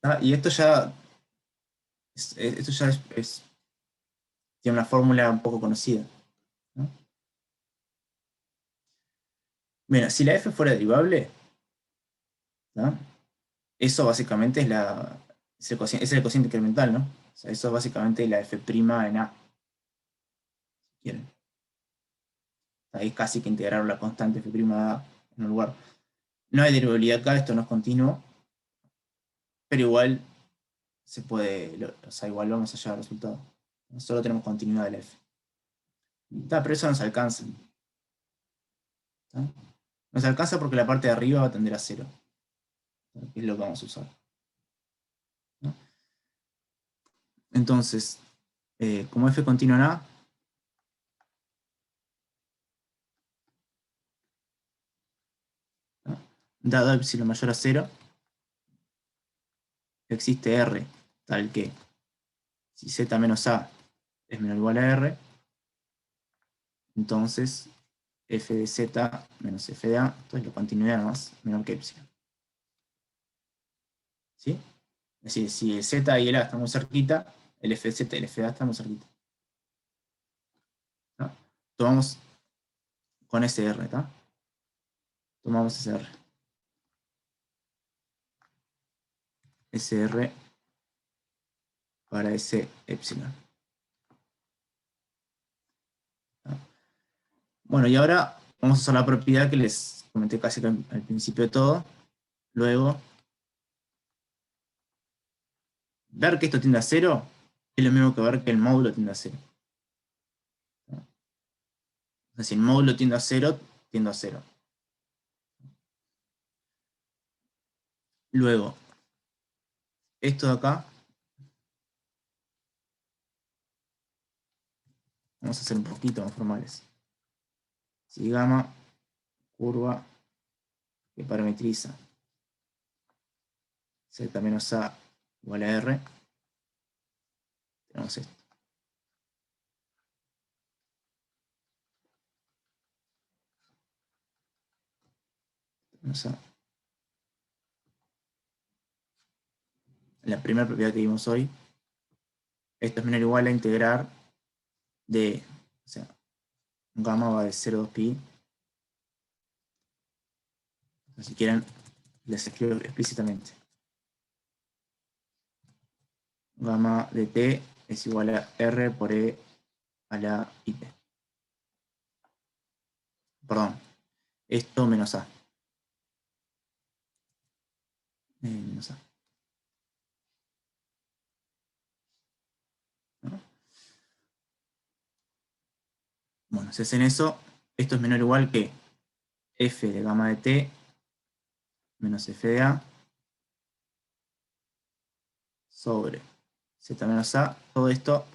¿Ah? Y esto ya tiene una fórmula un poco conocida. ¿No? Mira, si la f fuera derivable, ¿no? Eso básicamente es el cociente incremental, ¿no? O sea, eso es básicamente la f' en A. Si quieren. Ahí casi que integrar la constante f' de A en un lugar. No hay derivabilidad acá, esto no es continuo, pero igual se puede, o sea, igual vamos a llegar al resultado. Solo tenemos continuidad de la f. Pero eso nos alcanza. ¿Tá? Nos alcanza porque la parte de arriba va a tender a 0. Que es lo que vamos a usar. ¿No? Entonces, como f continua en A, ¿no? Dado epsilon mayor a 0, existe R tal que si z menos A es menor o igual a R, entonces f de z menos f de A, entonces la continuidad más menor que epsilon. ¿Sí? Es decir, si el z y el A están muy cerquita, el f de z y el f de A están muy cerquita. ¿No? Tomamos con ese R, ¿está? Tomamos ese R. Ese R para ese epsilon. ¿No? Bueno, y ahora vamos a usar la propiedad que les comenté casi al principio de todo. Luego, ver que esto tiende a 0 es lo mismo que ver que el módulo tiende a 0. ¿No? O sea, si el módulo tiende a 0, tiende a 0. Luego, esto de acá, vamos a hacer un poquito más formales. Si gamma, curva que parametriza z menos a igual a r, tenemos esto. Menos a la primera propiedad que vimos hoy, esto es menor o igual a integrar de, o sea, gamma va de 0 a 2pi. Si quieren, les escribo explícitamente. Gamma de t es igual a r por e a la ip. Perdón, esto menos a. Menos a. ¿No? Bueno, si hacen eso, esto es menor o igual que f de gamma de t menos f de a sobre z menos a, todo esto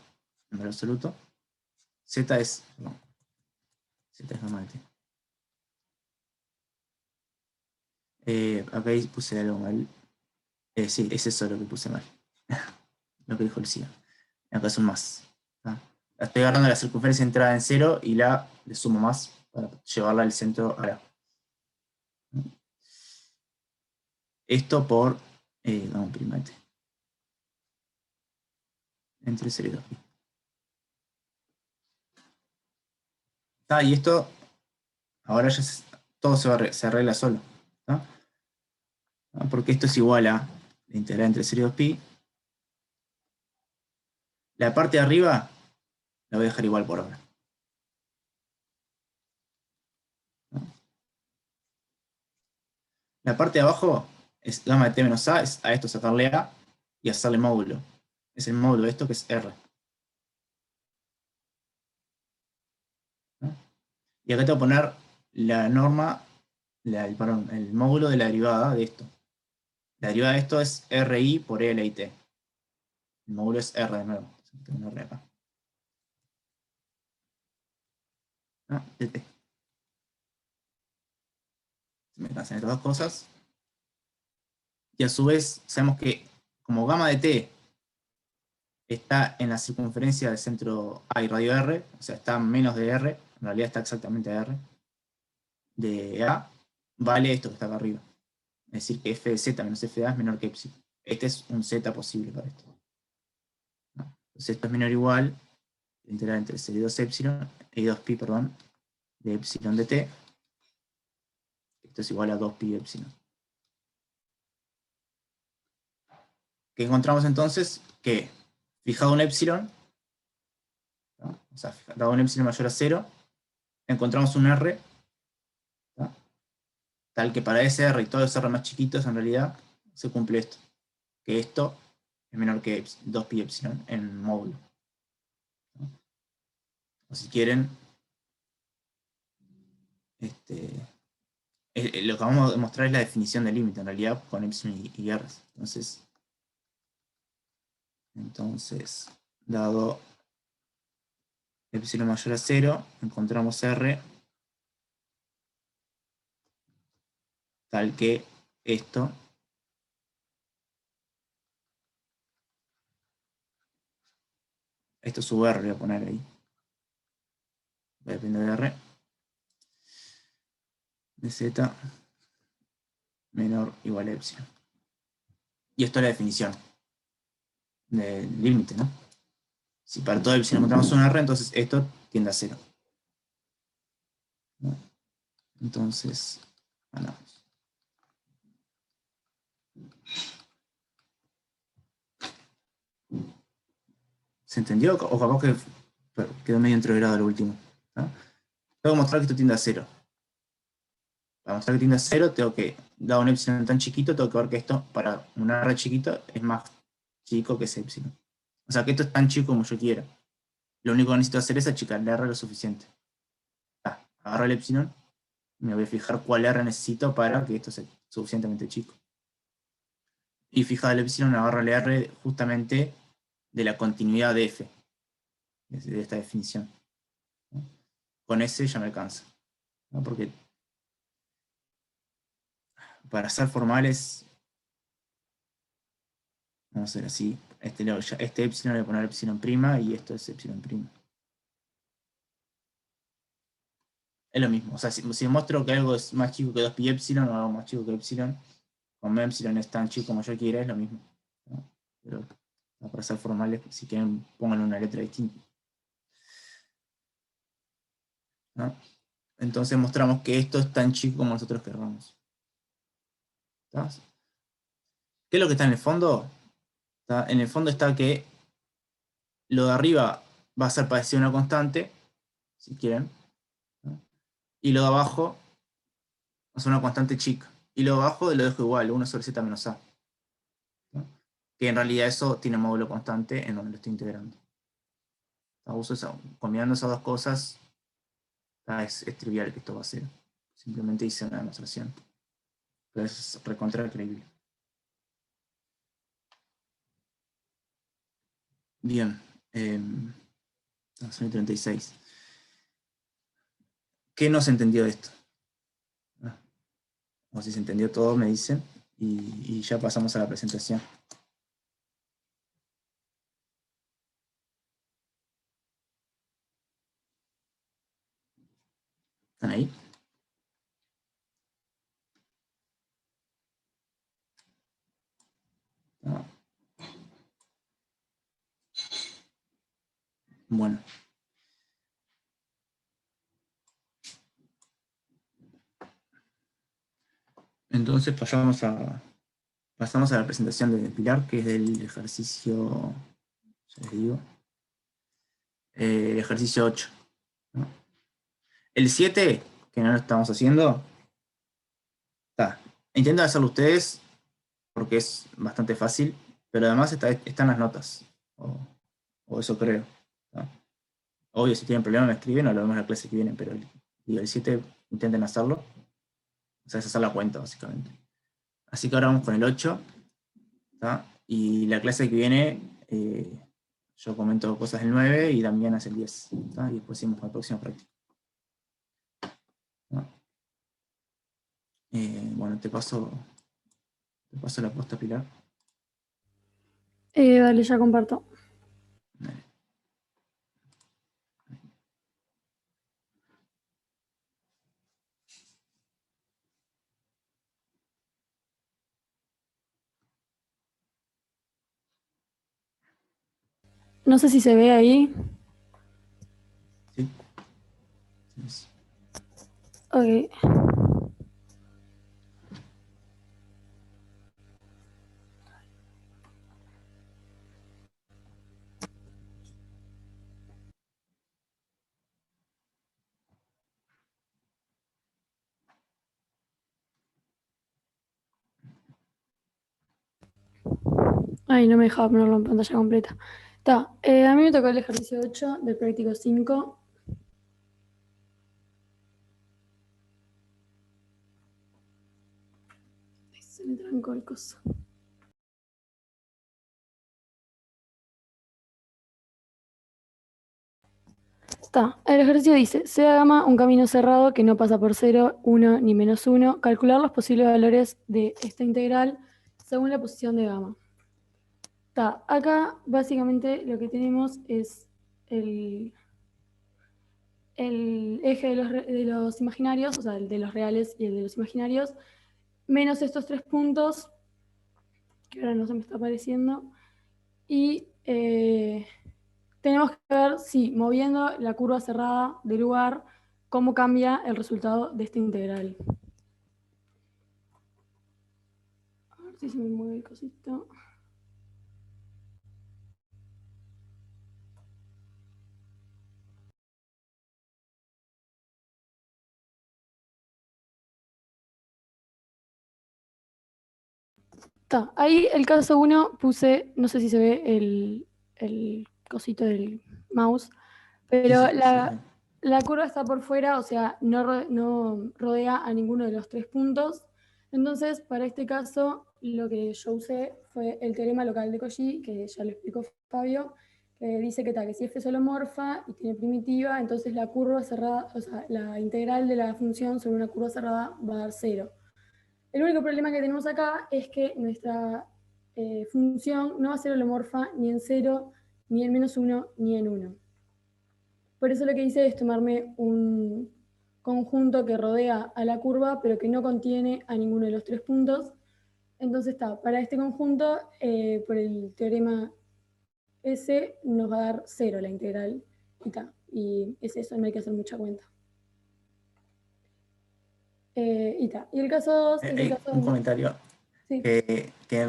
en valor absoluto. Z es gamma de t. Acá puse algo mal. Sí, es eso lo que puse mal. Lo que dijo Lucía. Acá son más. ¿Ah? Estoy agarrando la circunferencia entrada en 0 y le sumo más para llevarla al centro a la. Esto por gamma prima de t. Entre 0 y 2pi. Y esto, ahora ya todo se arregla solo. ¿Tá? Porque esto es igual a la integral entre 0 y 2pi. La parte de arriba la voy a dejar igual por ahora. La parte de abajo es gamma de t menos a, es a esto sacarle a y hacerle módulo. Es el módulo de esto que es r. ¿No? Y acá te voy a poner la norma, el módulo de la derivada de esto. La derivada de esto es ri por e a la it. El módulo es r de nuevo. Tengo un r acá. ¿No? De t. Se me cansan estas dos cosas. Y a su vez, sabemos que como gamma de t está en la circunferencia del centro A y radio R, o sea, está menos de R, en realidad está exactamente a R, de A, vale esto que está acá arriba. Es decir, que f de z menos f de a es menor que epsilon. Este es un z posible para esto. Entonces esto es menor o igual, integral entre 0 y 2 epsilon, y 2pi, perdón, de epsilon de t. Esto es igual a 2pi epsilon. ¿Qué encontramos entonces? Que fijado un epsilon, ¿no? O sea, dado un epsilon mayor a 0, encontramos un r, ¿no? Tal que para ese r y todos los r más chiquitos en realidad se cumple esto, que esto es menor que 2pi epsilon en módulo. ¿No? O si quieren, lo que vamos a demostrar es la definición del límite en realidad con epsilon y r. Entonces, dado epsilon mayor a 0, encontramos r tal que esto sub r, voy a poner ahí. Va a depender de r de z menor o igual a epsilon. Y esto es la definición del límite, ¿no? Si para todo epsilon encontramos un r, entonces esto tiende a 0. ¿No? Entonces, ganamos. ¿Se entendió? O capaz que quedó medio introverado lo último. ¿No? Tengo que mostrar que esto tiende a 0. Para mostrar que tiende a 0, tengo que, dado un epsilon tan chiquito, tengo que ver que esto, para un r chiquito, es más chico que ese epsilon. O sea, que esto es tan chico como yo quiera. Lo único que necesito hacer es achicarle r lo suficiente. Agarro el epsilon, me voy a fijar cuál r necesito para que esto sea suficientemente chico. Y fijado el epsilon, agarro el r justamente de la continuidad de f, de esta definición. ¿No? Con ese ya me alcanza. ¿No? Porque para ser formales, vamos a hacer así. Este epsilon le voy a poner epsilon prima y esto es epsilon prima. Es lo mismo. O sea, si muestro que algo es más chico que 2pi epsilon o algo más chico que epsilon, como epsilon es tan chico como yo quiera, es lo mismo. ¿No? pero para ser formales, si quieren, pónganle una letra distinta. ¿No? Entonces mostramos que esto es tan chico como nosotros querramos. ¿Está? ¿Qué es lo que está en el fondo? ¿Está? En el fondo está que lo de arriba va a ser parecido a una constante, si quieren, ¿no? Y lo de abajo es una constante chica. Y lo de abajo lo dejo igual, 1 sobre z menos a. ¿No? Que en realidad eso tiene módulo constante en donde lo estoy integrando. Combinando esas dos cosas, es trivial que esto va a ser. Simplemente hice una demostración. Pero es recontra creíble. Bien. Son 36. ¿Qué no se entendió de esto? O si se entendió todo, me dicen. Y ya pasamos a la presentación. ¿Están ahí? No. Bueno. Entonces pasamos a la presentación de Pilar, que es del ejercicio, ya les digo, el ejercicio 8. ¿No? El 7, que no lo estamos haciendo, intenten hacerlo ustedes, porque es bastante fácil, pero además están las notas, o eso creo. ¿No? Obvio, si tienen problemas me escriben o lo vemos en la clase que viene, pero el 7 intenten hacerlo. O sea, es hacer la cuenta, básicamente. Así que ahora vamos con el 8. ¿Tá? Y la clase que viene, yo comento cosas del 9 y Damián hace el 10. ¿Tá? Y después seguimos con la próxima práctica. ¿No? Bueno, te paso la posta, Pilar. Vale, ya comparto. Dale. No sé si se ve ahí. ¿Sí? Sí. Ok. Ay, no me dejaba ponerlo en pantalla completa. A mí me tocó el ejercicio 8 del práctico 5. Se me trancó el coso. El ejercicio dice, sea gamma un camino cerrado que no pasa por 0, 1 ni menos 1. Calcular los posibles valores de esta integral según la posición de gamma. Acá básicamente lo que tenemos es el eje de los imaginarios, o sea, el de los reales y el de los imaginarios, menos estos 3 puntos, que ahora no se me está apareciendo, y tenemos que ver si moviendo la curva cerrada de lugar, cómo cambia el resultado de esta integral. A ver si se me mueve el cosito. Ahí el caso 1 puse, no sé si se ve el cosito del mouse, pero Sí. la curva está por fuera, o sea, no rodea a ninguno de los 3 puntos. Entonces, para este caso, lo que yo usé fue el teorema local de Cauchy, que ya lo explicó Fabio, que dice que si f es holomorfa y tiene primitiva, entonces la curva cerrada, o sea, la integral de la función sobre una curva cerrada va a dar 0. El único problema que tenemos acá es que nuestra función no va a ser holomorfa ni en 0, ni en menos 1, ni en 1. Por eso lo que hice es tomarme un conjunto que rodea a la curva, pero que no contiene a ninguno de los 3 puntos. Entonces para este conjunto, por el teorema S, nos va a dar 0 la integral y es eso, no hay que hacer mucha cuenta. Y el caso 2 es el caso... Un comentario. Sí. Que en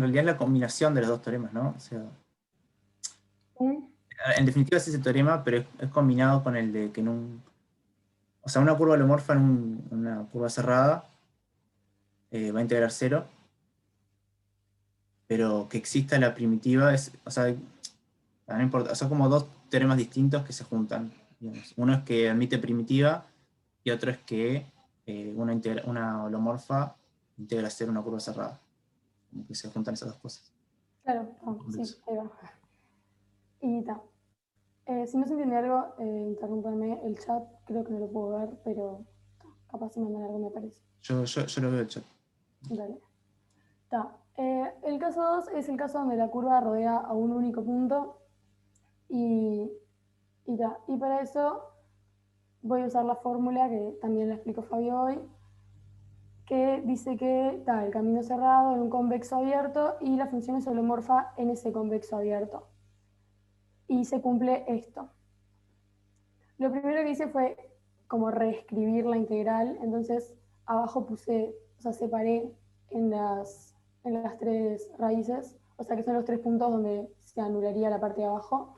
realidad es la combinación de los dos teoremas, ¿no? O sea, en definitiva es ese teorema, pero es combinado con el de que o sea, una curva holomorfa en una curva cerrada va a integrar 0, pero que exista la primitiva o sea, no importa, son como dos teoremas distintos que se juntan, digamos. Uno es que admite primitiva y otro es que una holomorfa integra 0 una curva cerrada. Como que se juntan esas dos cosas. Claro, sí, ahí va. Y si no se entiende algo, interrúmpanme el chat, creo que no lo puedo ver, pero capaz si mandan algo me parece. Yo lo veo el chat. Dale. El caso 2 es el caso donde la curva rodea a un único punto y para eso voy a usar la fórmula que también la explicó Fabio hoy, que dice que está el camino cerrado en un convexo abierto y la función es holomorfa en ese convexo abierto. Y se cumple esto. Lo primero que hice fue como reescribir la integral, entonces abajo separé en las 3 raíces, o sea que son los 3 puntos donde se anularía la parte de abajo,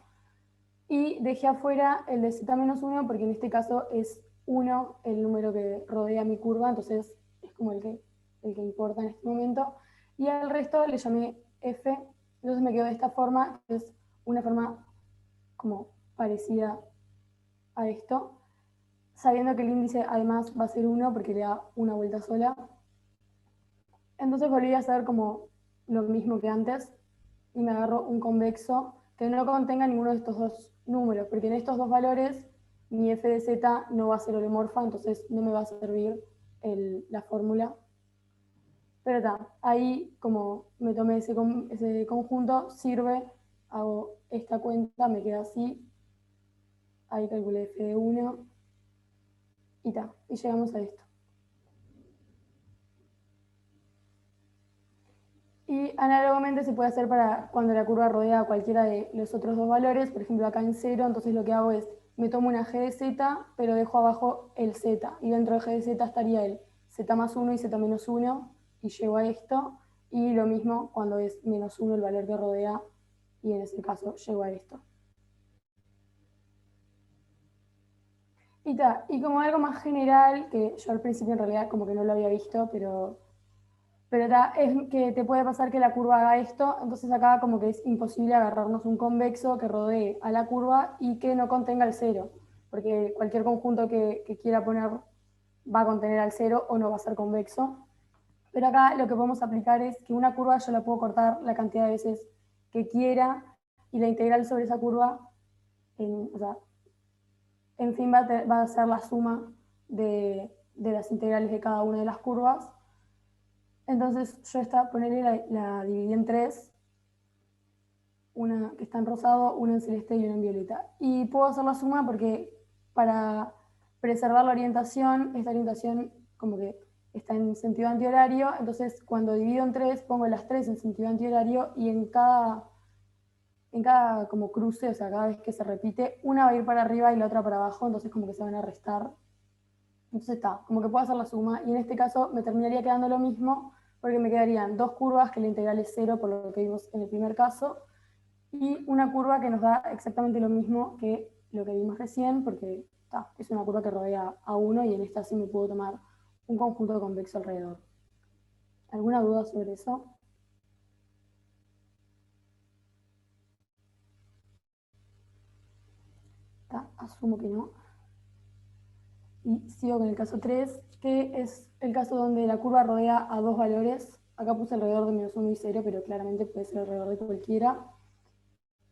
y dejé afuera el de z-1 porque en este caso es 1 el número que rodea mi curva, entonces es como el que importa en este momento, y al resto le llamé f, entonces me quedó de esta forma, que es una forma como parecida a esto, sabiendo que el índice además va a ser 1 porque le da una vuelta sola. Entonces volví a hacer como lo mismo que antes y me agarro un convexo que no contenga ninguno de estos dos números, porque en estos dos valores mi f de z no va a ser holomorfa, entonces no me va a servir la fórmula. Pero ahí como me tomé ese conjunto, sirve, hago esta cuenta, me queda así, ahí calculé f de 1 y llegamos a esto. Y análogamente se puede hacer para cuando la curva rodea a cualquiera de los otros dos valores, por ejemplo acá en 0, entonces lo que hago es, me tomo una g de z, pero dejo abajo el z, y dentro de g de z estaría el z más 1 y z menos 1, y llego a esto, y lo mismo cuando es menos 1 el valor que rodea, y en ese caso llego a esto. Y como algo más general, que yo al principio en realidad como que no lo había visto, pero es que te puede pasar que la curva haga esto, entonces acá como que es imposible agarrarnos un convexo que rodee a la curva y que no contenga el 0, porque cualquier conjunto que quiera poner va a contener al 0 o no va a ser convexo. Pero acá lo que podemos aplicar es que una curva yo la puedo cortar la cantidad de veces que quiera y la integral sobre esa curva, en fin, va a ser la suma de las integrales de cada una de las curvas. Entonces yo la dividí en 3, una que está en rosado, una en celeste y una en violeta. Y puedo hacer la suma porque para preservar la orientación, esta orientación como que está en sentido antihorario, entonces cuando divido en 3 pongo las 3 en sentido antihorario y en cada como cruce, o sea, cada vez que se repite, una va a ir para arriba y la otra para abajo, entonces como que se van a restar. Entonces como que puedo hacer la suma y en este caso me terminaría quedando lo mismo porque me quedarían 2 curvas que la integral es 0 por lo que vimos en el primer caso y una curva que nos da exactamente lo mismo que lo que vimos recién porque es una curva que rodea a 1 y en esta sí me puedo tomar un conjunto convexo alrededor. ¿Alguna duda sobre eso? Asumo que no. Y sigo con el caso 3, que es el caso donde la curva rodea a dos valores. Acá puse alrededor de menos 1 y 0, pero claramente puede ser alrededor de cualquiera.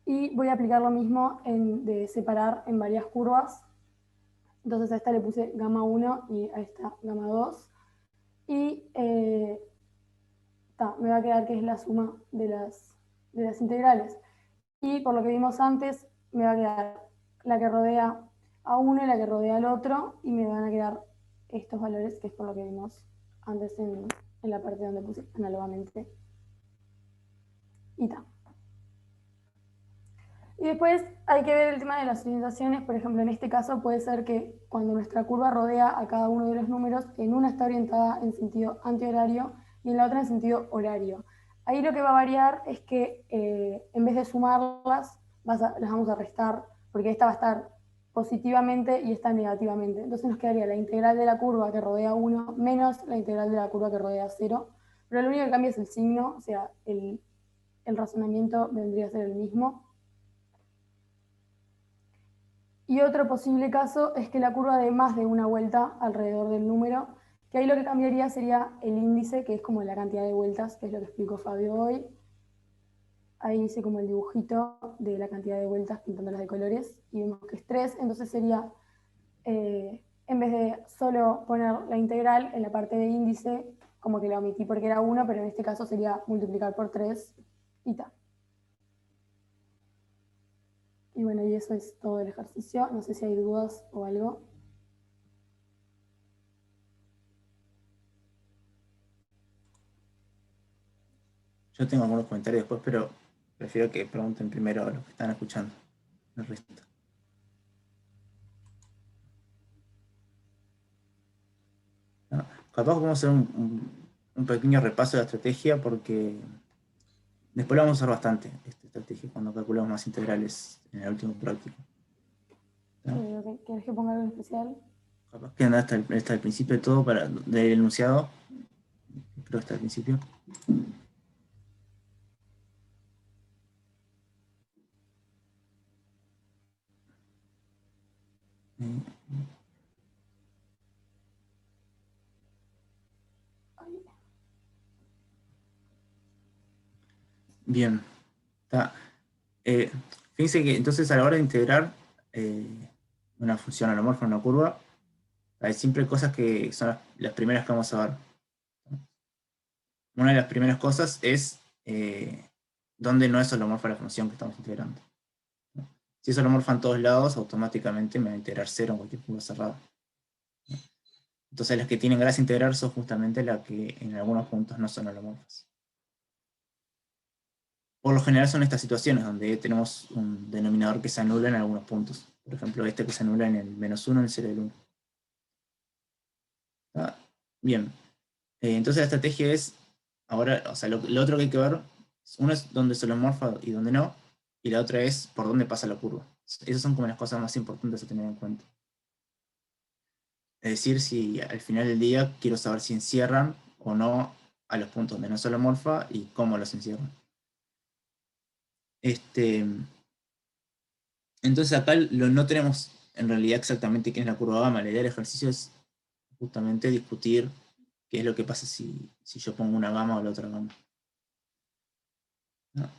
Y voy a aplicar lo mismo de separar en varias curvas. Entonces a esta le puse gamma 1 y a esta gamma 2. Y me va a quedar que es la suma de las integrales. Y por lo que vimos antes, me va a quedar la que rodea a uno y la que rodea al otro, y me van a quedar estos valores, que es por lo que vimos antes en en la parte donde puse análogamente eta. Y después hay que ver el tema de las orientaciones. Por ejemplo, en este caso puede ser que cuando nuestra curva rodea a cada uno de los números, en una está orientada en sentido antihorario y en la otra en sentido horario. Ahí lo que va a variar es que en vez de sumarlas, las vamos a restar, porque esta va a estar positivamente y esta negativamente. Entonces nos quedaría la integral de la curva que rodea 1 menos la integral de la curva que rodea 0. Pero lo único que cambia es el signo, o sea, el razonamiento vendría a ser el mismo. Y otro posible caso es que la curva dé más de una vuelta alrededor del número, que ahí lo que cambiaría sería el índice, que es como la cantidad de vueltas, que es lo que explicó Fabio hoy. Ahí hice como el dibujito de la cantidad de vueltas pintándolas de colores, y vemos que es 3, entonces sería, en vez de solo poner la integral en la parte de índice, como que la omití porque era 1, pero en este caso sería multiplicar por 3 y tal. Y bueno, y eso es todo el ejercicio. No sé si hay dudas o algo. Yo tengo algunos comentarios después, pero prefiero que pregunten primero a los que están escuchando. El resto. ¿No? Capaz vamos a hacer un pequeño repaso de la estrategia, porque después lo vamos a usar bastante, esta estrategia, cuando calculamos más integrales en el último práctico. ¿No? ¿Quieres que ponga algo en especial? Capaz que anda hasta el principio de todo, del enunciado. Creo que hasta el principio. Bien. Fíjense que entonces a la hora de integrar una función alomorfa en una curva, hay siempre cosas que son las primeras que vamos a ver. Una de las primeras cosas es dónde no es holomorfa la función que estamos integrando. Si es holomorfa en todos lados, automáticamente me va a integrar 0 en cualquier curva cerrada. Entonces las que tienen gracia integrar son justamente las que en algunos puntos no son holomorfas. Por lo general son estas situaciones donde tenemos un denominador que se anula en algunos puntos. Por ejemplo, este que se anula en el -1, en el 0 y el 1. Bien. Entonces la estrategia es, ahora, o sea, lo otro que hay que ver, uno es dónde es holomorfa y dónde no, y la otra es por dónde pasa la curva. Esas son como las cosas más importantes a tener en cuenta. Es decir, si al final del día quiero saber si encierran o no a los puntos donde no es holomorfa y cómo los encierran. Entonces acá no tenemos en realidad exactamente qué es la curva gamma. La idea del ejercicio es justamente discutir qué es lo que pasa si yo pongo una gama o la otra gama. ¿No?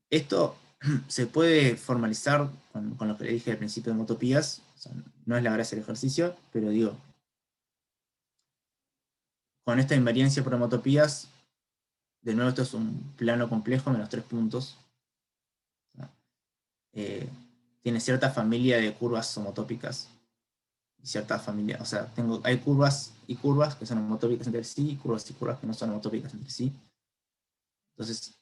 Esto se puede formalizar con lo que le dije al principio de homotopías. O sea, no es la gracia del ejercicio, pero digo, con esta invariancia por homotopías, de nuevo esto es un plano complejo menos 3 puntos. Tiene cierta familia de curvas homotópicas. Cierta familia, o sea, hay curvas y curvas que son homotópicas entre sí, y curvas que no son homotópicas entre sí. Entonces,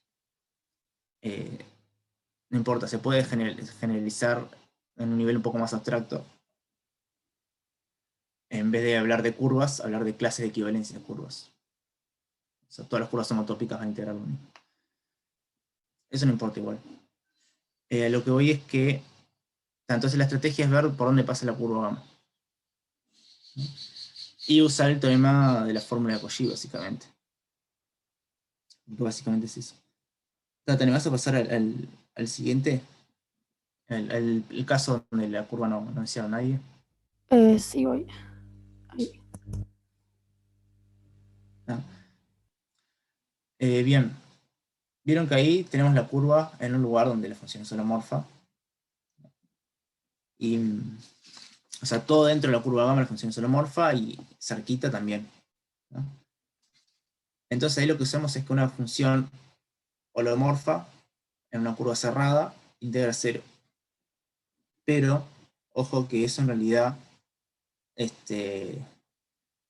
no importa, se puede generalizar en un nivel un poco más abstracto. En vez de hablar de curvas, hablar de clases de equivalencia de curvas. O sea, todas las curvas homotópicas van a integrar lo mismo. Eso no importa igual. Lo que voy es que, entonces la estrategia es ver por dónde pasa la curva gamma. Y usar el teorema de la fórmula de Cauchy, básicamente. Básicamente es eso. ¿Te vas a pasar al siguiente? El caso donde la curva no encierra a nadie. Sí, voy. Ahí. Bien. Vieron que ahí tenemos la curva en un lugar donde la función es holomorfa. Y, o sea, todo dentro de la curva gamma la función es holomorfa y cerquita también, ¿no? Entonces ahí lo que usamos es que una función holomorfa en una curva cerrada integra 0. Pero, ojo que eso en realidad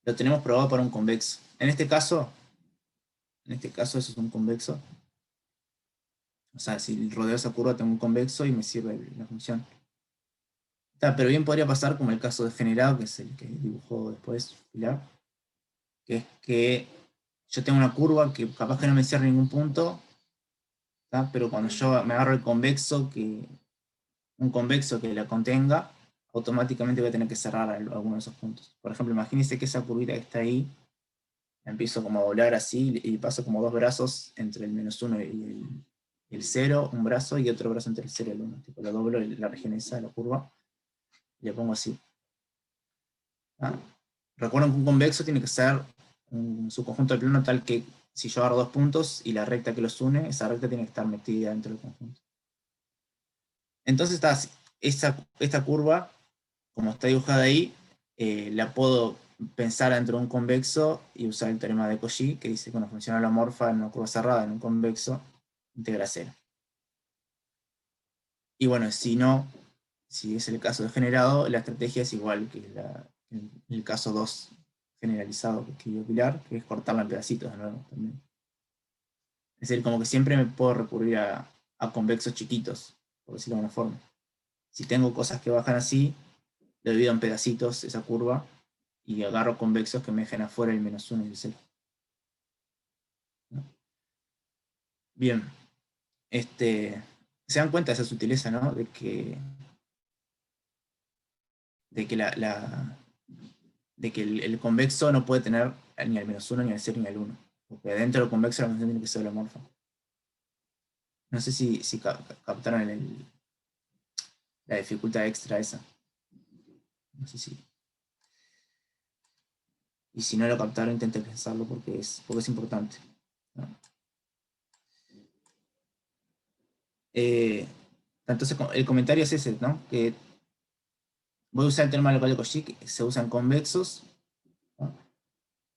lo tenemos probado para un convexo. En este caso, En este caso eso es un convexo. O sea, si rodeo esa curva tengo un convexo y me sirve la función. Pero bien podría pasar como el caso degenerado, que es el que dibujó después Pilar, que es que yo tengo una curva que capaz que no me cierra ningún punto, pero cuando yo me agarro el convexo, un convexo que la contenga, automáticamente voy a tener que cerrar alguno de esos puntos. Por ejemplo, imagínense que esa curvita que está ahí, la empiezo como a volar así, y paso como dos brazos entre el -1 y el 0, un brazo, y otro brazo entre el 0 y el 1. Tipo, lo doblo la región esa de la curva, y le pongo así. Recuerden que un convexo tiene que ser su conjunto de plano tal que si yo agarro dos puntos y la recta que los une, esa recta tiene que estar metida dentro del conjunto. Entonces esta curva, como está dibujada ahí, la puedo pensar dentro de un convexo y usar el teorema de Cauchy, que dice que una función holomorfa en una curva cerrada en un convexo integra 0. Y bueno, si es el caso degenerado, la estrategia es igual que el caso 2 generalizado que dio Pilar, que es cortarla en pedacitos de nuevo también. Es decir, como que siempre me puedo recurrir a convexos chiquitos, por decirlo de alguna forma. Si tengo cosas que bajan así, lo divido en pedacitos esa curva y agarro convexos que me dejen afuera el -1 y el 0. ¿No? Bien. Se dan cuenta de esa sutileza, ¿no? De que el convexo no puede tener ni al -1, ni al 0, ni al 1. Porque dentro del convexo la función tiene que ser holomorfa. No sé si captaron la dificultad extra esa. No sé si. Y si no lo captaron, intenten pensarlo porque es importante, ¿no? Entonces el comentario es ese, ¿no? Que voy a usar el teorema local de Cauchy, que se usan convexos, ¿no?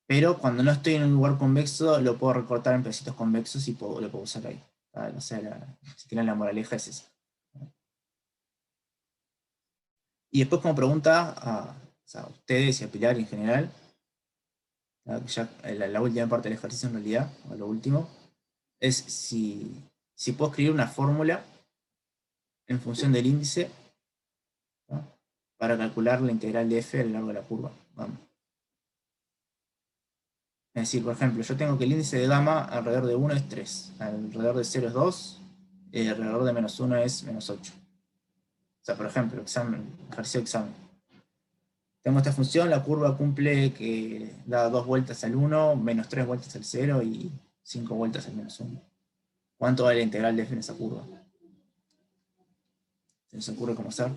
Pero cuando no estoy en un lugar convexo, lo puedo recortar en pedacitos convexos y lo puedo usar ahí. O sea, si quieren la moraleja es esa. Y después como pregunta a ustedes y a Pilar en general, ya la última parte del ejercicio en realidad, o lo último, es si puedo escribir una fórmula en función del índice, ¿no? Para calcular la integral de f a lo largo de la curva. Vamos. Es decir, por ejemplo, yo tengo que el índice de gamma alrededor de 1 es 3, alrededor de 0 es 2, y alrededor de -1 es -8. O sea, por ejemplo, ejercicio de examen. Tengo esta función, la curva cumple que da 2 vueltas al 1, menos 3 vueltas al 0 y 5 vueltas al -1. ¿Cuánto vale la integral de f en esa curva? ¿Se nos ocurre cómo hacer?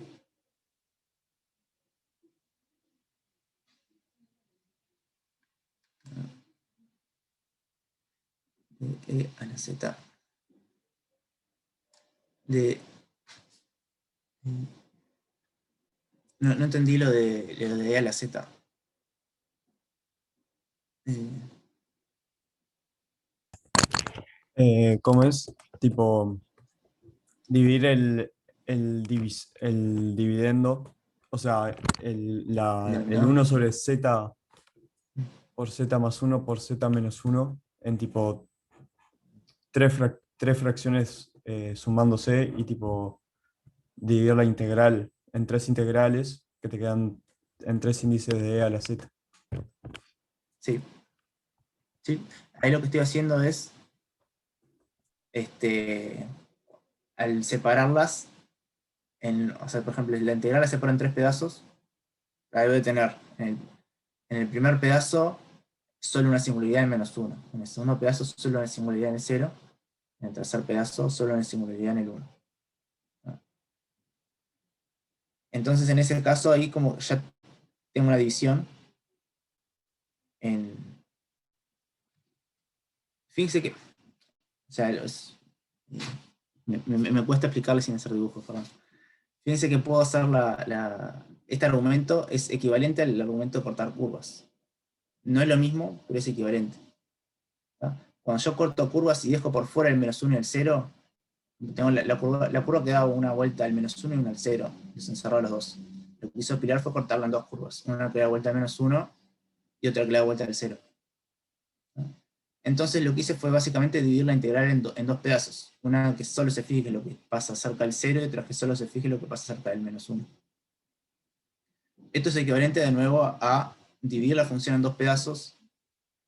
De e a la z de... No entendí lo de e a la z. ¿Cómo es? Tipo, dividir el dividendo, o sea, el 1 sobre z por z más 1 por z menos 1 en tipo tres fracciones sumándose y tipo dividir la integral en tres integrales que te quedan en tres índices de e a la z. Sí. Ahí lo que estoy haciendo es al separarlas, o sea, por ejemplo, la integral la separo en tres pedazos. Ahí voy a tener en el primer pedazo solo una singularidad en -1. En el segundo pedazo solo una singularidad en el 0. En el tercer pedazo solo una singularidad en el 1. Entonces en ese caso ahí como ya tengo una división fíjense que, o sea, me cuesta explicarle sin hacer dibujos, perdón. Fíjense que puedo hacer este argumento es equivalente al argumento de cortar curvas. No es lo mismo, pero es equivalente. ¿Tá? Cuando yo corto curvas y dejo por fuera el -1 y el 0, tengo la curva que da una vuelta al -1 y una al 0, los encerró los dos. Lo que hizo Pilar fue cortarla en dos curvas, una que da vuelta al -1 y otra que da vuelta al 0. ¿Tá? Entonces lo que hice fue básicamente dividir la integral en dos pedazos. Una que solo se fije lo que pasa cerca del 0 y otra que solo se fije lo que pasa cerca del -1. Esto es equivalente de nuevo a dividir la función en dos pedazos,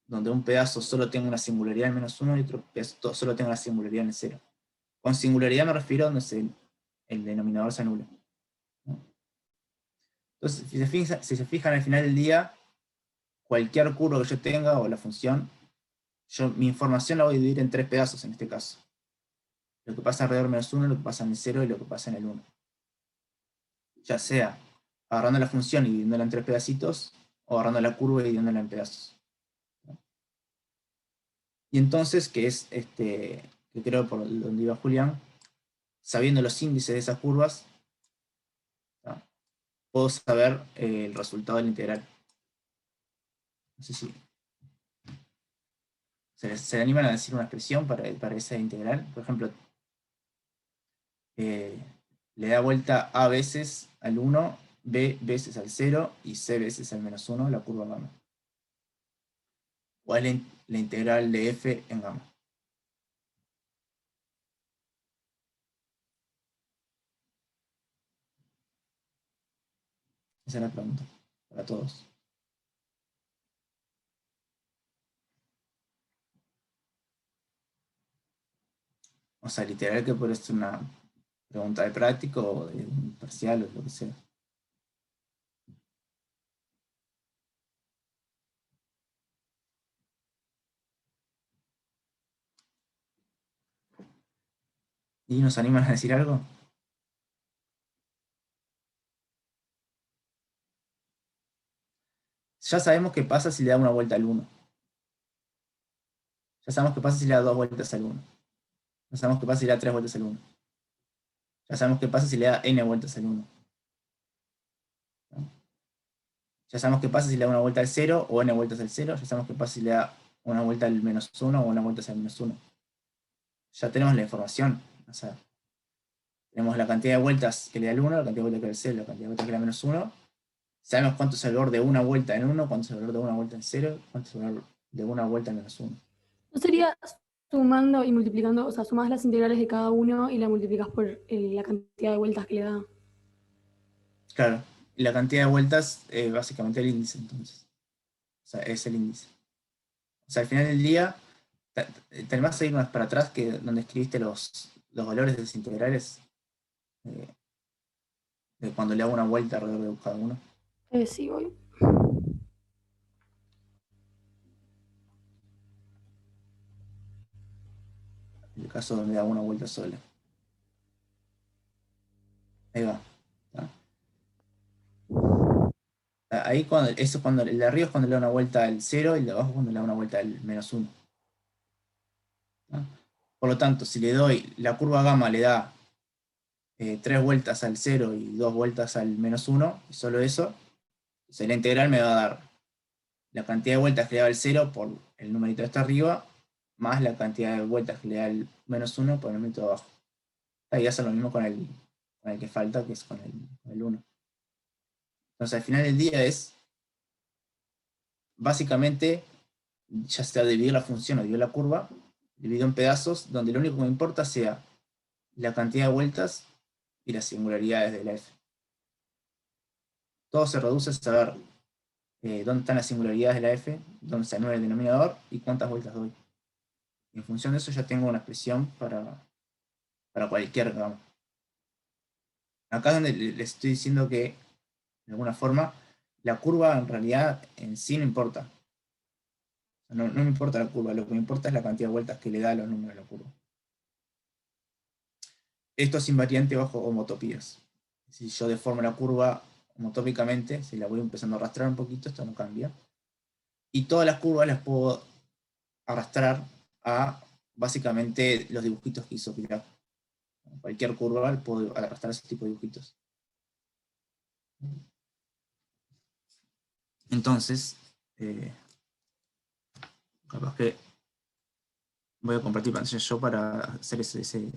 donde un pedazo solo tenga una singularidad en -1 y otro pedazo solo tenga una singularidad en el 0. Con singularidad me refiero a donde el denominador se anula. Entonces, si se fijan al final del día, cualquier curva que yo tenga, o la función, mi información la voy a dividir en tres pedazos en este caso. Lo que pasa alrededor de -1, lo que pasa en el 0 y lo que pasa en el 1. Ya sea agarrando la función y dividiéndola en tres pedacitos, o agarrando la curva y dividiéndola en pedazos. Y entonces, que es que creo por donde iba Julián, sabiendo los índices de esas curvas, ¿no?, puedo saber el resultado de la integral. No sé si se animan a decir una expresión para esa integral. Por ejemplo, le da vuelta A veces al 1, B veces al 0 y C veces al -1 la curva gamma. ¿Cuál es la integral de f en gamma? Esa es la pregunta para todos. O sea, literal que puede ser una pregunta de práctico o de un parcial o lo que sea. ¿Y nos animan a decir algo? Ya sabemos qué pasa si le da una vuelta al 1. Ya sabemos qué pasa si le da dos vueltas al 1. Ya sabemos qué pasa si le da tres vueltas al 1. Ya sabemos qué pasa si le da n vueltas al 1. ¿No? Ya sabemos qué pasa si le da una vuelta al 0 o n vueltas al 0. Ya sabemos qué pasa si le da una vuelta al -1 o una vuelta al -1. Ya tenemos la información. O sea, tenemos la cantidad de vueltas que le da el 1, la cantidad de vueltas que le da el 0, la cantidad de vueltas que le da -1. Sabemos cuánto es el valor de una vuelta en 1, cuánto es el valor de una vuelta en 0, cuánto es el valor de una vuelta en -1. ¿No sería sumando y multiplicando? O sea, sumás las integrales de cada uno y la multiplicas por la cantidad de vueltas que le da. Claro, y la cantidad de vueltas es básicamente el índice, entonces. O sea, es el índice. O sea, al final del día, te vas a ir más para atrás, que donde escribiste los valores de las integrales, de cuando le hago una vuelta alrededor de cada uno. Sí, voy. En el caso donde hago una vuelta sola. Ahí va. ¿No? Ahí eso cuando el de arriba es cuando le da una vuelta al 0 y el de abajo es cuando le da una vuelta al -1. ¿No? Por lo tanto, si le doy la curva gamma, le da 3 vueltas al 0 y 2 vueltas al -1, y solo eso, o sea, la integral me va a dar la cantidad de vueltas que le da al 0 por el numerito de está arriba, más la cantidad de vueltas que le da al -1 por el numerito de abajo. Ahí hace lo mismo con el que falta, que es con el 1. Entonces, al final del día es, básicamente, ya sea dividir la función o dividir la curva, dividido en pedazos, donde lo único que me importa sea la cantidad de vueltas y las singularidades de la f. Todo se reduce a saber dónde están las singularidades de la f, dónde se anula el denominador y cuántas vueltas doy. Y en función de eso ya tengo una expresión para cualquier gamma. Acá es donde les estoy diciendo que, de alguna forma, la curva en realidad en sí no importa. No me importa la curva, lo que me importa es la cantidad de vueltas que le da a los números de la curva. Esto es invariante bajo homotopías. Si yo deformo la curva homotópicamente, si la voy empezando a arrastrar un poquito, esto no cambia. Y todas las curvas las puedo arrastrar a básicamente los dibujitos que hizo Pilar. Cualquier curva puedo arrastrar ese tipo de dibujitos. Entonces, capaz que voy a compartir pantalla yo para hacer ese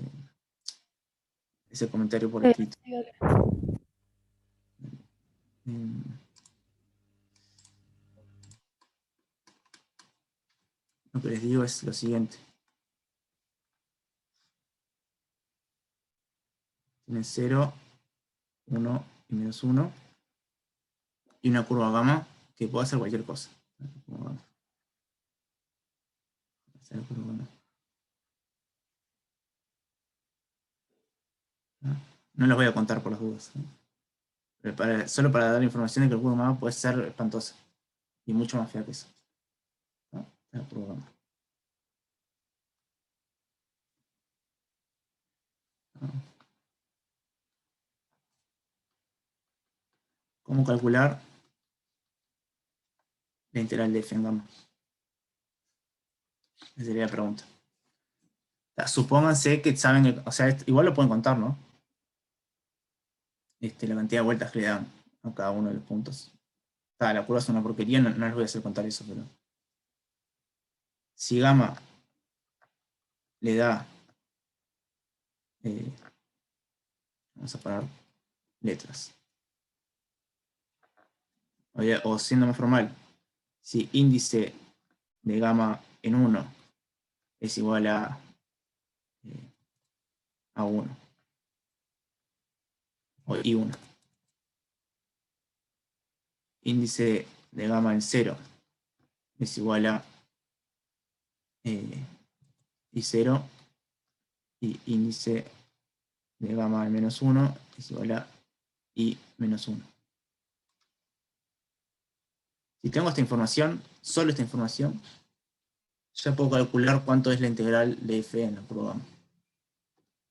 comentario por escrito. lo que les digo es lo siguiente. Tienen 0, 1 y menos 1. Y una curva gamma que puede hacer cualquier cosa. No los voy a contar por las dudas. Pero solo para dar información de que el curva gamma puede ser espantosa. Y mucho más fea que eso. La curva gamma. ¿Cómo calcular la integral de f en gamma? Esa sería la pregunta. Supónganse que saben, o sea, igual lo pueden contar, ¿no? La cantidad de vueltas que le dan a cada uno de los puntos. La curva es una porquería, no les voy a hacer contar eso, pero si gamma le da, vamos a parar letras, o siendo más formal, si índice de gamma en 1 es igual a 1 o I1, índice de gamma en 0 es igual a I0, y índice de gamma en menos 1 es igual a I menos 1. Si tengo esta información, solo esta información, ya puedo calcular cuánto es la integral de f en la curva gamma.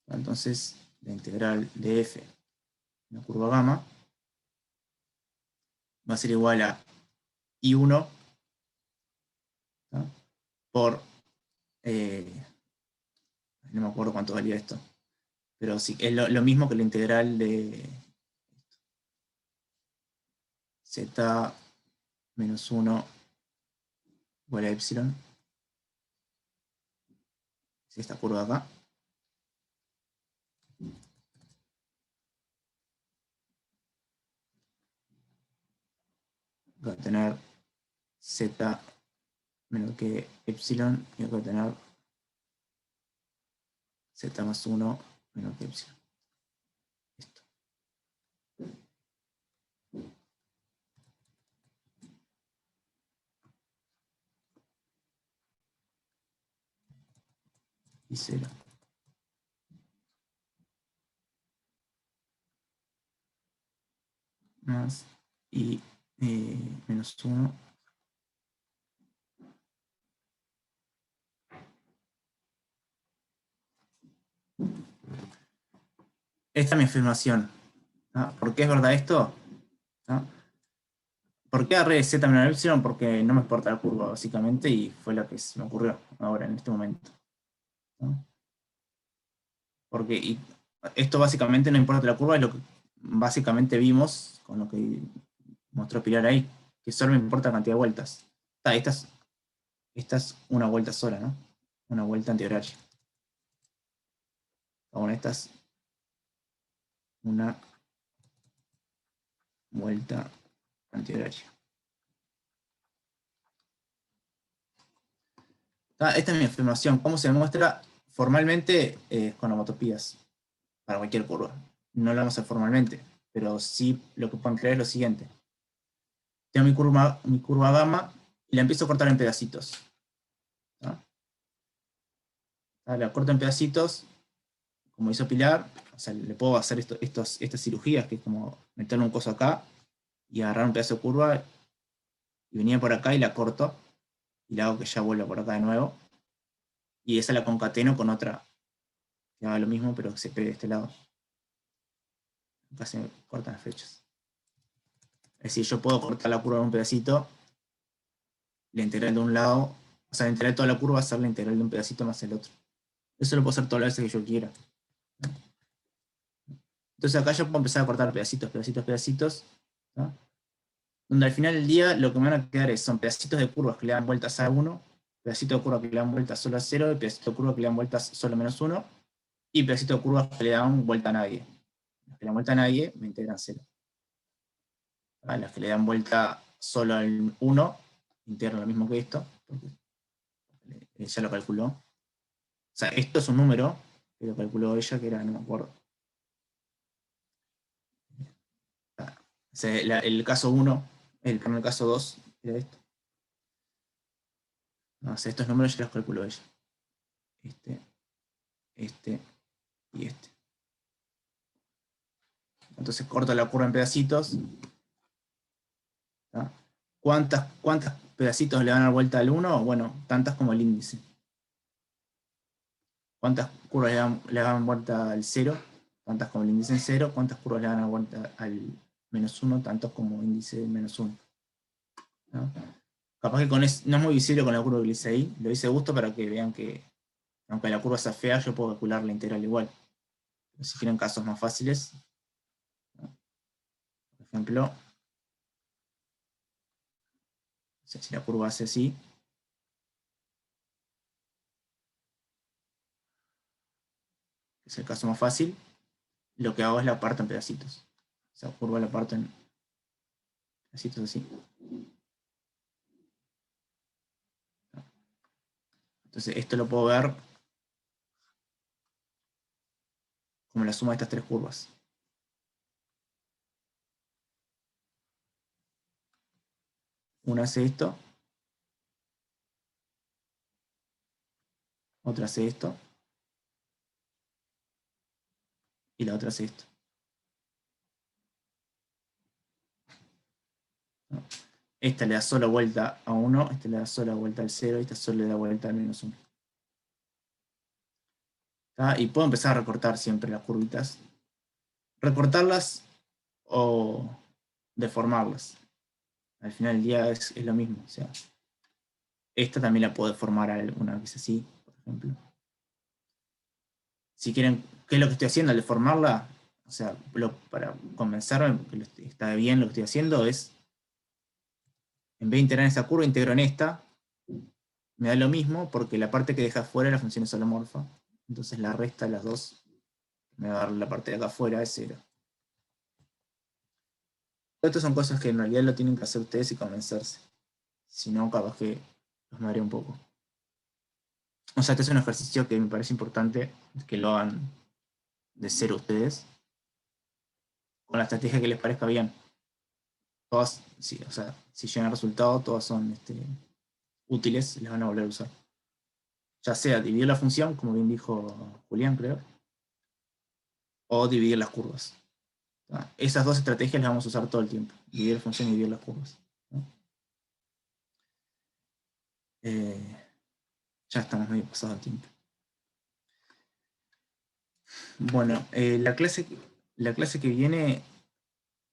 Entonces, la integral de f en la curva gamma va a ser igual a I1 por, no me acuerdo cuánto valía esto, pero sí, es lo mismo que la integral de z menos 1 igual a epsilon. Es esta curva acá. Voy a tener z menos que epsilon, y voy a tener z más 1 menos que epsilon. Esto. Y 0. Más y menos 1. Esta es mi afirmación. ¿No? ¿Por qué es verdad esto? ¿No? ¿Por qué agarré z menor epsilon? Porque no me importa la curva, básicamente, y fue la que se me ocurrió ahora, en este momento. ¿No? Porque esto básicamente no importa la curva, es lo que básicamente vimos con lo que mostró Pilar ahí, que solo me importa la cantidad de vueltas. Esta es una vuelta sola, ¿no? Una vuelta antihoraria. Bueno, esta es una vuelta antihoraria. Esta es mi afirmación. ¿Cómo se demuestra? Formalmente con homotopías para cualquier curva. No lo vamos a hacer formalmente, pero sí lo que pueden creer es lo siguiente. Tengo mi curva gamma y la empiezo a cortar en pedacitos. ¿No? La corto en pedacitos, como hizo Pilar. O sea, le puedo hacer estas cirugías, que es como meterle un coso acá y agarrar un pedazo de curva y venía por acá y la corto y la hago que ya vuelva por acá de nuevo, y esa la concateno con otra que haga lo mismo pero que se pegue de este lado. Acá se me cortan las flechas. Es decir, yo puedo cortar la curva en un pedacito, la integral de un lado, o sea, la integral de toda la curva va a ser la integral de un pedacito más el otro. Eso lo puedo hacer todas las veces que yo quiera. Entonces acá yo puedo empezar a cortar pedacitos, ¿no? Donde al final del día lo que me van a quedar son pedacitos de curvas que le dan vueltas a 1, pedacitos de curvas que le dan vueltas solo a 0, y pedacitos de curvas que le dan vueltas solo a menos 1, y pedacitos de curvas que le dan vuelta a nadie. Las que le dan vuelta a nadie me integran 0. Las que le dan vuelta solo al 1, integran lo mismo que esto, porque ella lo calculó. O sea, esto es un número que lo calculó ella, que era, no me acuerdo. O sea, el caso 1, el caso 2 era esto. No, o sea, estos números ya los calculó ella. Este y este. Entonces corto la curva en pedacitos. ¿Tá? ¿Cuántos pedacitos le van a dar vuelta al 1? Bueno, tantas como el índice. ¿Cuántas curvas le dan vuelta al 0? Tantas como el índice en 0. ¿Cuántas curvas le dan vuelta al menos 1? Tantos como índice en menos 1. ¿No? Capaz que no es muy visible con la curva que hice ahí. Lo hice de gusto para que vean que, aunque la curva sea fea, yo puedo calcular la integral igual. Pero si quieren casos más fáciles, ¿no? Por ejemplo, si la curva hace así, que es el caso más fácil, lo que hago es la parto en pedacitos. Esa curva la parto en pedacitos así. Entonces esto lo puedo ver como la suma de estas tres curvas. Una hace esto, otra hace esto, y la otra hace esto. ¿No? Esta le da solo vuelta a 1, esta le da solo vuelta al 0, y esta solo le da vuelta al menos 1. Y puedo empezar a recortar siempre las curvitas. Recortarlas o deformarlas. Al final del día es lo mismo. O sea, esta también la puedo deformar alguna vez así, por ejemplo. Si quieren, ¿qué es lo que estoy haciendo al deformarla? O sea, para convencerme que está bien lo que estoy haciendo es, en vez de integrar en esta curva, integro en esta. Me da lo mismo porque la parte que deja afuera la función es holomorfa. Entonces la resta de las dos me va a dar la parte de acá afuera es 0. Estas son cosas que en realidad lo tienen que hacer ustedes y convencerse. Si no, capaz que los marea un poco. O sea, este es un ejercicio que me parece importante que lo hagan de cero ustedes, con la estrategia que les parezca bien. Todas, sí, o sea, si llegan al resultado, todas son útiles, les van a volver a usar. Ya sea dividir la función, como bien dijo Julián, creo, o dividir las curvas. Esas dos estrategias las vamos a usar todo el tiempo. Dividir la función y dividir las curvas. ¿No? Ya estamos medio pasados el tiempo. Bueno, la clase que viene,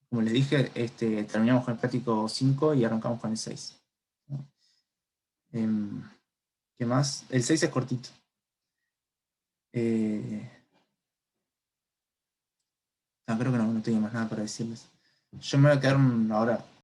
como les dije, terminamos con el práctico 5 y arrancamos con el 6. ¿No? ¿Qué más? El 6 es cortito. Creo que no tengo más nada para decirles. Yo me voy a quedar ahora